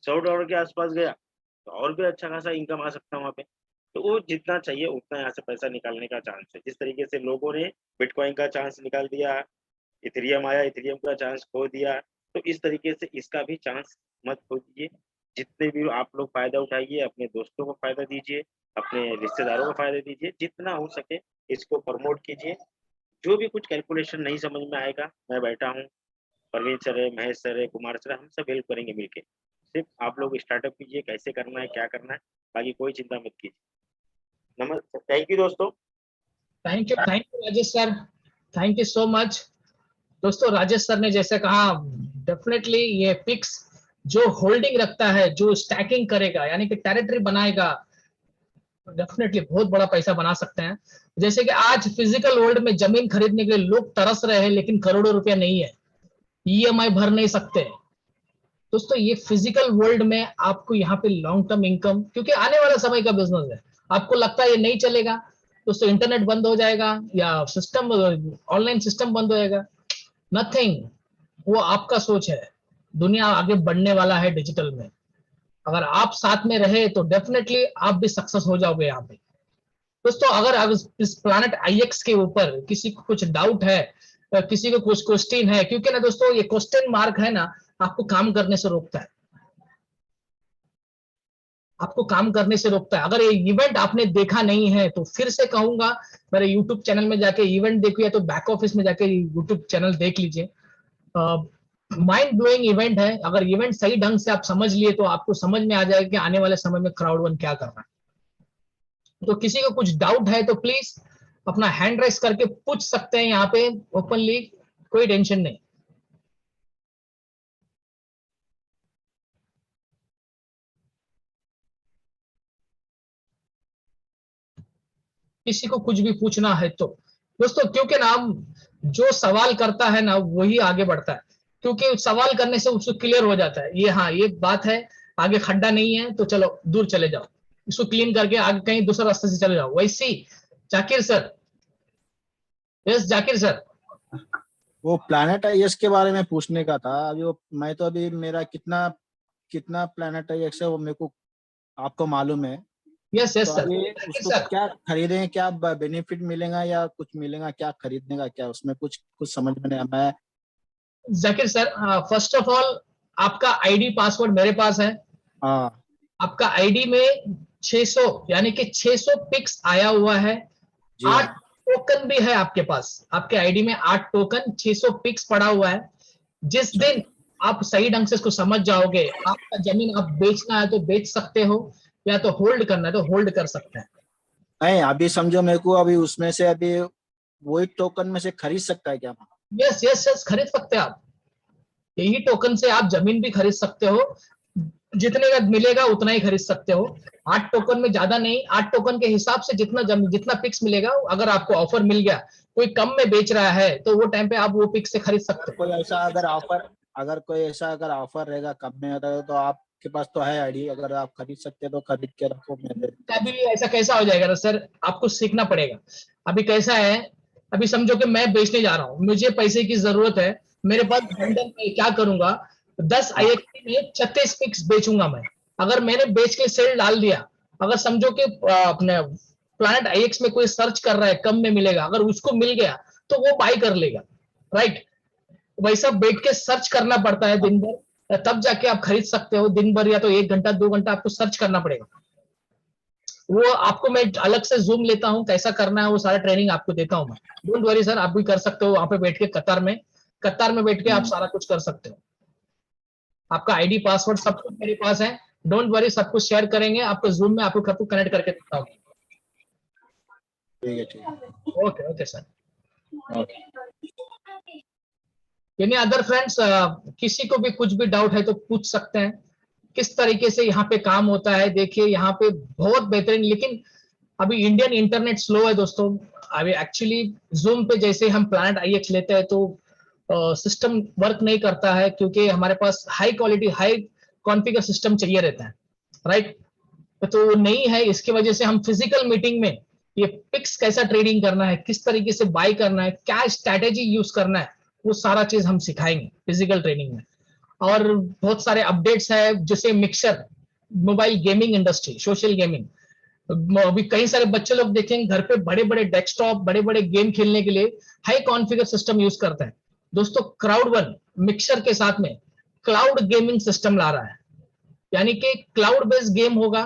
$100 के आसपास गया तो और भी अच्छा खासा इनकम आ सकता है वहाँ पे। तो वो जितना चाहिए उतना यहाँ से पैसा निकालने का चांस है। जिस तरीके से लोगों ने बिटकॉइन का चांस निकाल दिया, इथेरियम आया, इथेरियम का चांस खो दिया, तो इस तरीके से इसका भी चांस मत खो दीजिए। जितने भी आप लोग फायदा उठाइए, अपने दोस्तों को फायदा दीजिए, अपने रिश्तेदारों को फायदा दीजिए, जितना हो सके इसको प्रमोट कीजिए। जो भी कुछ कैलकुलेशन नहीं समझ में आएगा, मैं बैठा हूँ, प्रवीण सर है, महेश सर है, कुमार सर है, हम सब हेल्प करेंगे मिलके। सिर्फ आप लोग स्टार्टअप कीजिए, कैसे करना है, क्या करना है, बाकी कोई चिंता मत कीजिए। नमस्ते, थैंक यू दोस्तों। Thank you Rajesh sir, thank you so much. दोस्तों राजेश सर ने जैसे कहा, डेफिनेटली ये फिक्स जो होल्डिंग रखता है, जो स्टैकिंग करेगा यानी कि टेरिटरी बनाएगा, डेफिनेटली बहुत बड़ा पैसा बना सकते हैं। जैसे कि आज फिजिकल वर्ल्ड में जमीन खरीदने के लिए लोग तरस रहे हैं, लेकिन करोड़ों रुपया नहीं है, EMI भर नहीं सकते। दोस्तों ये फिजिकल वर्ल्ड में आपको यहाँ पे लॉन्ग टर्म इनकम, क्योंकि आने वाला समय का बिजनेस है। आपको लगता है ये नहीं चलेगा, दोस्तों इंटरनेट बंद हो जाएगा या सिस्टम, ऑनलाइन सिस्टम बंद हो जाएगा, नथिंग। वो आपका सोच है। दुनिया आगे बढ़ने वाला है डिजिटल में। अगर आप साथ में रहे तो डेफिनेटली आप भी सक्सेस हो जाओगे यहाँ पे। दोस्तों अगर अब इस प्लानट IX के ऊपर किसी को कुछ डाउट है, किसी को कुछ क्वेश्चन है, क्योंकि ना दोस्तों ये क्वेश्चन मार्क है ना, आपको काम करने से रोकता है, आपको काम करने से रोकता है। अगर ये इवेंट आपने देखा नहीं है तो फिर से कहूंगा, मेरे यूट्यूब चैनल में जाके इवेंट देखिए, या तो बैक ऑफिस में जाके यूट्यूब चैनल देख लीजिए। माइंड ब्लोइंग इवेंट है। अगर इवेंट सही ढंग से आप समझ लिए तो आपको समझ में आ जाएगा कि आने वाले समय में क्राउड वन क्या करना है। तो किसी को कुछ डाउट है तो प्लीज अपना हैंड राइज करके पूछ सकते हैं यहाँ पे ओपनली, कोई टेंशन नहीं। किसी को कुछ भी पूछना है तो दोस्तों, क्योंकि ना जो सवाल करता है ना वही आगे बढ़ता है, क्योंकि सवाल करने से उसको क्लियर हो जाता है, ये हाँ ये बात है, आगे खड्डा नहीं है तो चलो दूर चले जाओ, इसको क्लीन करके आगे कहीं दूसरे रास्ते से चले जाओ। वैसे ही Zakir sir, yes Zakir sir. वो प्लैनेट आईएस के बारे में पूछने का था। अभी वो मैं तो अभी मेरा कितना कितना प्लैनेट आईएस है वो मेरे को आपको मालूम है। यस तो यस सर। अभी जाकिर उसको सर, क्या खरीदें, क्या बेनिफिट मिलेगा या कुछ मिलेगा, क्या खरीदने का, क्या उसमें कुछ कुछ समझ में नहीं आया। मैं Zakir sir, first of all आपका आईडी पासवर्ड मेरे पास है। हाँ आपका आईडी में 600 यानी कि 600 पिक्स आया हुआ है। जी 8 हाँ टोकन भी है आपके पास, आपके आईडी में 8 टोकन 600 पिक्स पड़ा हुआ है। जिस अच्छा। दिन आप सही ढंग से इसको समझ जाओगे, आपका जमीन आप बेचना है तो बेच सकते हो, या तो होल्ड करना है तो होल्ड कर सकते हैं। नहीं अभी समझो मेरे को, अभी उसमें से अभी वही टोकन में से खरीद सकता है क्या? यस यस यस, खरीद सकते हैं आप। यही टोकन से आप जमीन भी खरीद सकते हो, जितने का मिलेगा उतना ही खरीद सकते हो। 8 टोकन में ज्यादा नहीं, 8 टोकन के हिसाब से जितना पिक्स मिलेगा, अगर आपको ऑफर मिल गया, कोई कम में बेच रहा है तो वो टाइम पे आप वो पिक्स से खरीद सकते हो। कोई ऐसा अगर कोई ऐसा अगर ऑफर रहेगा कम में होता है तो आपके पास तो है आईडी, अगर आप खरीद सकते हैं तो खरीद के रखो मेरे। अभी ऐसा कैसा हो जाएगा ना सर, आपको सीखना पड़ेगा। अभी कैसा है, अभी समझो कि मैं बेचने जा रहा हूँ, मुझे पैसे की जरूरत है, मेरे पास बंडल में क्या करूंगा, 10 आईएक्सटी में 36 पिक्स बेचूंगा मैं। अगर मैंने बेच के सेल डाल दिया, अगर समझो कि अपने प्लैनेट आईएक्स में कोई सर्च कर रहा है कम में मिलेगा, अगर उसको मिल गया तो वो बाय कर लेगा, राइट। वैसा बैठ के सर्च करना पड़ता है दिन भर, तब जाके आप खरीद सकते हो। दिन भर या तो 1 घंटा 2 घंटा आपको सर्च करना पड़ेगा। वो आपको मैं अलग से जूम लेता हूँ, कैसा करना है वो सारा ट्रेनिंग आपको देता हूँ मैं। डोंट वरी सर, आप भी कर सकते हो वहां पे बैठ के, कतार में बैठ के आप सारा कुछ कर सकते हो। आपका आईडी पासवर्ड सब कुछ मेरे पास है, डोंट वरी, सब कुछ शेयर करेंगे आपको जूम में, आपको कनेक्ट करके देता हूँ। ठीक है ओके ओके सर। ओके। यानी अदर फ्रेंड्स, किसी को भी कुछ भी डाउट है तो पूछ सकते हैं, किस तरीके से यहाँ पे काम होता है। देखिए यहाँ पे बहुत बेहतरीन, लेकिन अभी इंडियन इंटरनेट स्लो है दोस्तों। अभी एक्चुअली जूम पे जैसे हम प्लैनेट आईएक्स लेते हैं तो सिस्टम वर्क नहीं करता है, क्योंकि हमारे पास high quality high configure system चाहिए रहता है, राइट। तो वो नहीं है, इसकी वजह से हम फिजिकल मीटिंग में ये पिक्स कैसा ट्रेडिंग करना है, किस तरीके से बाय करना है, क्या स्ट्रैटेजी यूज करना है, वो सारा चीज हम सिखाएंगे फिजिकल ट्रेनिंग में। और बहुत सारे अपडेट्स है, जैसे mixer, mobile gaming industry, social gaming. अभी कई सारे बच्चे लोग देखेंगे घर पे बड़े बड़े डेस्कटॉप, बड़े बड़े गेम खेलने के लिए हाई कॉन्फ़िगर सिस्टम यूज करते हैं। दोस्तों क्राउड वन मिक्सर के साथ में क्लाउड गेमिंग सिस्टम ला रहा है, यानी कि क्लाउड बेस्ड गेम होगा।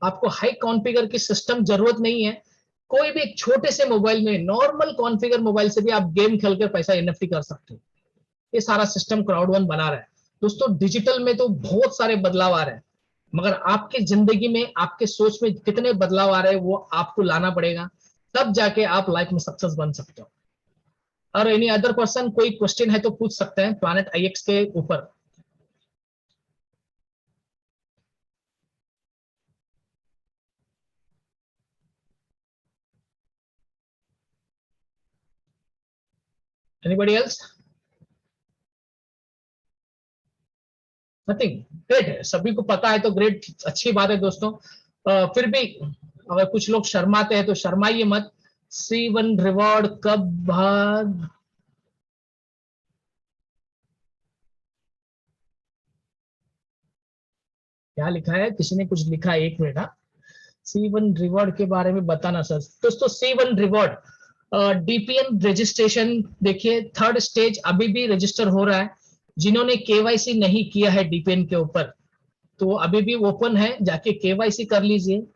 आपको हाई कॉन्फ़िगर की सिस्टम जरूरत नहीं है, कोई भी एक छोटे से मोबाइल में, नॉर्मल कॉन्फ़िगर मोबाइल से भी आप गेम खेलकर पैसा एनएफटी कर सकते हो। ये सारा सिस्टम क्राउड वन बना रहा है दोस्तों। डिजिटल में तो बहुत सारे बदलाव आ रहे हैं, मगर आपकी जिंदगी में, आपके सोच में कितने बदलाव आ रहे हैं वो आपको लाना पड़ेगा, तब जाके आप लाइफ में सक्सेस बन सकते हो। और एनी अदर पर्सन कोई क्वेश्चन है तो पूछ सकते हैं प्लैनेट आईएक्स के ऊपर। Anybody else? नथिंग। ग्रेट है, सभी को पता है तो ग्रेट, अच्छी बात है दोस्तों। फिर भी अगर कुछ लोग शर्माते हैं तो शर्माइए मत। C1 रिवॉर्ड कब भाग, क्या लिखा है, किसी ने कुछ लिखा है, 1 मिनट। हाँ, C1 रिवॉर्ड के बारे में बताना सर। दोस्तों C1 रिवॉर्ड डीपीएन रजिस्ट्रेशन, देखिए 3rd स्टेज अभी भी रजिस्टर हो रहा है। जिन्होंने केवाईसी नहीं किया है डीपीएन के ऊपर, तो अभी भी ओपन है, जाके केवाईसी कर लीजिए।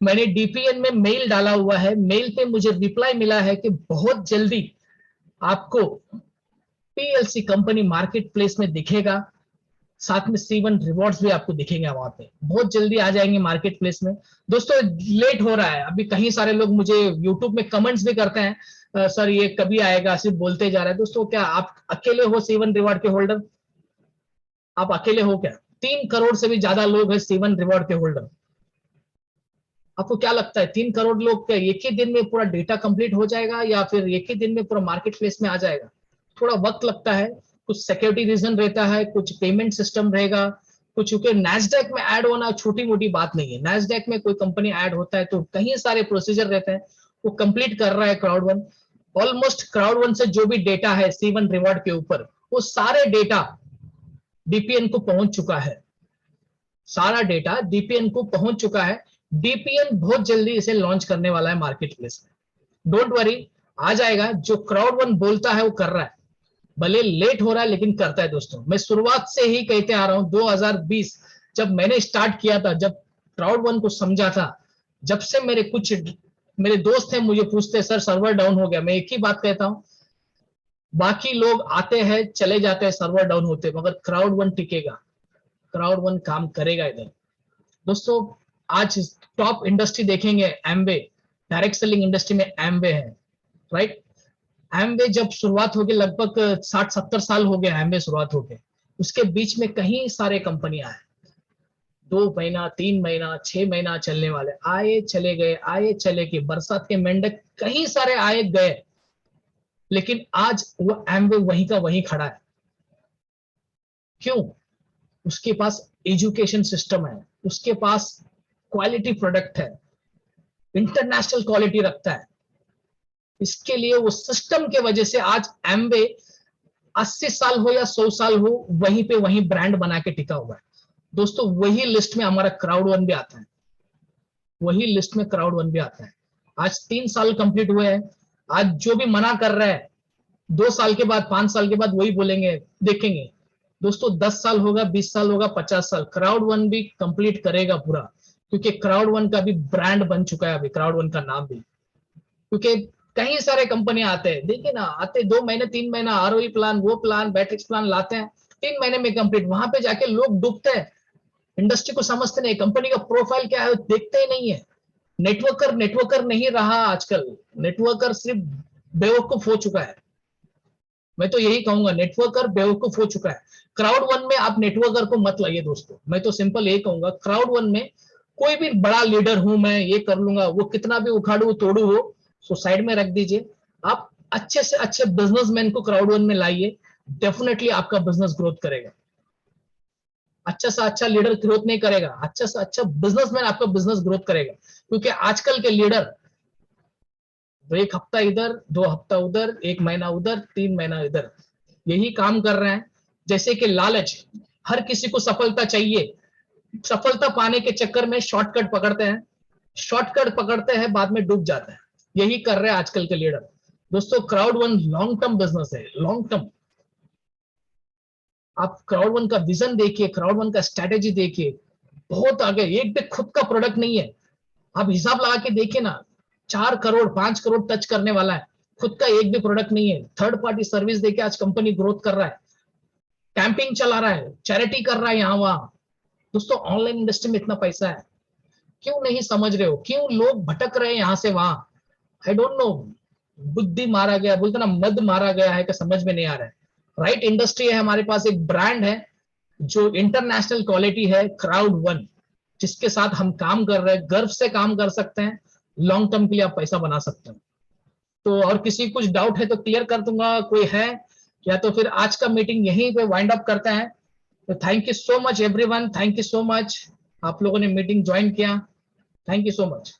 मैंने डीपीएन में मेल डाला हुआ है, मेल पे मुझे रिप्लाई मिला है कि बहुत जल्दी आपको पीएलसी कंपनी मार्केट प्लेस में दिखेगा, साथ में C1 रिवॉर्ड्स भी आपको दिखेंगे वहां पे, बहुत जल्दी आ जाएंगे मार्केट प्लेस में। दोस्तों लेट हो रहा है, अभी कहीं सारे लोग मुझे यूट्यूब में कमेंट्स भी करते हैं, सर ये कभी आएगा, सिर्फ बोलते जा रहे हैं। दोस्तों क्या आप अकेले हो C1 रिवॉर्ड के होल्डर? आप अकेले हो क्या? 3 करोड़ से भी ज्यादा लोग हैं C1 रिवॉर्ड के होल्डर। आपको क्या लगता है 3 करोड़ लोग का एक ही दिन में पूरा डेटा कंप्लीट हो जाएगा या फिर एक ही दिन में पूरा मार्केट प्लेस में आ जाएगा? थोड़ा वक्त लगता है, कुछ सिक्योरिटी रीजन रहता है, कुछ पेमेंट सिस्टम रहेगा, कुछ, क्योंकि नैस्डैक में ऐड होना छोटी मोटी बात नहीं है। नैस्डैक में कोई कंपनी ऐड होता है तो कई सारे प्रोसीजर रहते हैं, वो कंप्लीट कर रहा है crowd one. Almost crowd one से जो भी डेटा है C1 रिवॉर्ड के ऊपर, वो सारे डेटा डीपीएन को पहुंच चुका है, सारा डेटा डीपीएन को पहुंच चुका है। डीपीएन बहुत जल्दी इसे लॉन्च करने वाला है मार्केट प्लेस में, डोंट वरी, आ जाएगा। जो क्राउड वन बोलता है वो कर रहा है, भले लेट हो रहा है लेकिन करता है दोस्तों। मैं शुरुआत से ही कहते आ रहा हूं, 2020 जब मैंने स्टार्ट किया था, जब क्राउड वन को समझा था, जब से मेरे दोस्त हैं मुझे पूछते सर सर्वर डाउन हो गया, मैं एक ही बात कहता हूं, बाकी लोग आते हैं चले जाते हैं सर्वर डाउन होते, मगर क्राउड वन टिकेगा, क्राउड वन काम करेगा इधर। दोस्तों आज टॉप इंडस्ट्री देखेंगे, एमवे, डायरेक्ट सेलिंग इंडस्ट्री में एमवे है, राइट। एमवे जब शुरुआत हो गई, लगभग 60-70 साल हो गया एमवे शुरुआत हो गई, उसके बीच में कई सारे कंपनियां हैं, 2 महीना 3 महीना 6 महीना चलने वाले, आए चले गए, आए चले गए, बरसात के मेंढक कई सारे आए गए, लेकिन आज वो एमवे वहीं का वहीं खड़ा है। क्यों? उसके पास एजुकेशन सिस्टम है, उसके पास क्वालिटी प्रोडक्ट है, इंटरनेशनल क्वालिटी रखता है, इसके लिए वो सिस्टम के वजह से आज एमवे 80 साल हो या 100 साल हो, वहीं पे वहीं ब्रांड बना के टिका हुआ है। दोस्तों वही लिस्ट में हमारा क्राउड वन भी आता है, वही लिस्ट में क्राउड वन भी आता है। आज 3 साल कंप्लीट हुए हैं, आज जो भी मना कर रहा है 2 साल के बाद 5 साल के बाद वही बोलेंगे, देखेंगे दोस्तों 10 साल होगा, 20 साल होगा, 50 साल, क्राउड वन भी कंप्लीट करेगा पूरा, क्योंकि क्राउड वन का भी ब्रांड बन चुका है अभी, क्राउड वन का नाम भी। क्योंकि कई सारे कंपनियां आते हैं, देखिए ना, आते 2 महीने 3 महीना आरओई प्लान, वो प्लान, बैट्रिक्स प्लान लाते हैं, 3 महीने में कंप्लीट, वहां पे जाके लोग डूबते हैं, इंडस्ट्री को समझते नहीं, कंपनी का प्रोफाइल क्या है देखते ही नहीं है। नेटवर्कर नहीं रहा आजकल, नेटवर्कर सिर्फ बेवकूफ हो चुका है। मैं तो यही कहूंगा, नेटवर्कर बेवकूफ हो चुका है। क्राउड वन में आप नेटवर्कर को मत लाइए दोस्तों, मैं तो सिंपल यही कहूंगा, क्राउड वन में कोई भी बड़ा लीडर हूं मैं, ये कर लूंगा, वो कितना भी उखाड़ू तोड़ू हो, सो साइड में रख दीजिए। आप अच्छे से अच्छे बिजनेसमैन को क्राउड वन में लाइए, डेफिनेटली आपका बिजनेस ग्रोथ करेगा। अच्छा से अच्छा लीडर ग्रोथ नहीं करेगा, अच्छा से अच्छा बिजनेसमैन आपका बिजनेस ग्रोथ करेगा। क्योंकि आजकल के लीडर 1 हफ्ता इधर, 2 हफ्ता उधर, 1 महीना उधर, 3 महीना इधर, यही काम कर रहे हैं। जैसे कि लालच, हर किसी को सफलता चाहिए, सफलता पाने के चक्कर में शॉर्टकट पकड़ते हैं, शॉर्टकट पकड़ते हैं, बाद में डूब जाते हैं, यही कर रहे हैं आजकल के लीडर। दोस्तों crowd one long term business है, लॉन्ग टर्म। आप क्राउड वन का विजन देखिए, क्राउड वन का स्ट्रेटेजी देखिए, बहुत आगे। एक भी खुद का प्रोडक्ट नहीं है, आप हिसाब लगा के देखिए ना, 4 करोड़ 5 करोड़ टच करने वाला है, खुद का एक भी प्रोडक्ट नहीं है। थर्ड पार्टी सर्विस देके आज कंपनी ग्रोथ कर रहा है, कैंपिंग चला रहा है, चैरिटी कर रहा है यहाँ वहां। दोस्तों ऑनलाइन इंडस्ट्री में इतना पैसा है, क्यों नहीं समझ रहे हो, क्यों लोग भटक रहे हैं यहाँ से वहां? आई डोंट नो, बुद्धि मारा गया, बोलते ना मद मारा गया है कि समझ में नहीं आ रहा है। राइट इंडस्ट्री है हमारे पास, एक ब्रांड है जो इंटरनेशनल क्वालिटी है, क्राउड वन, जिसके साथ हम काम कर रहे हैं, गर्व से काम कर सकते हैं, लॉन्ग टर्म के लिए आप पैसा बना सकते हैं। तो और किसी कुछ डाउट है तो क्लियर कर दूंगा, कोई है, या तो फिर आज का मीटिंग यहीं पे वाइंड अप करते हैं। तो thank you so much everyone, thank you so much, आप लोगों ने मीटिंग ज्वाइन किया, थैंक यू सो मच।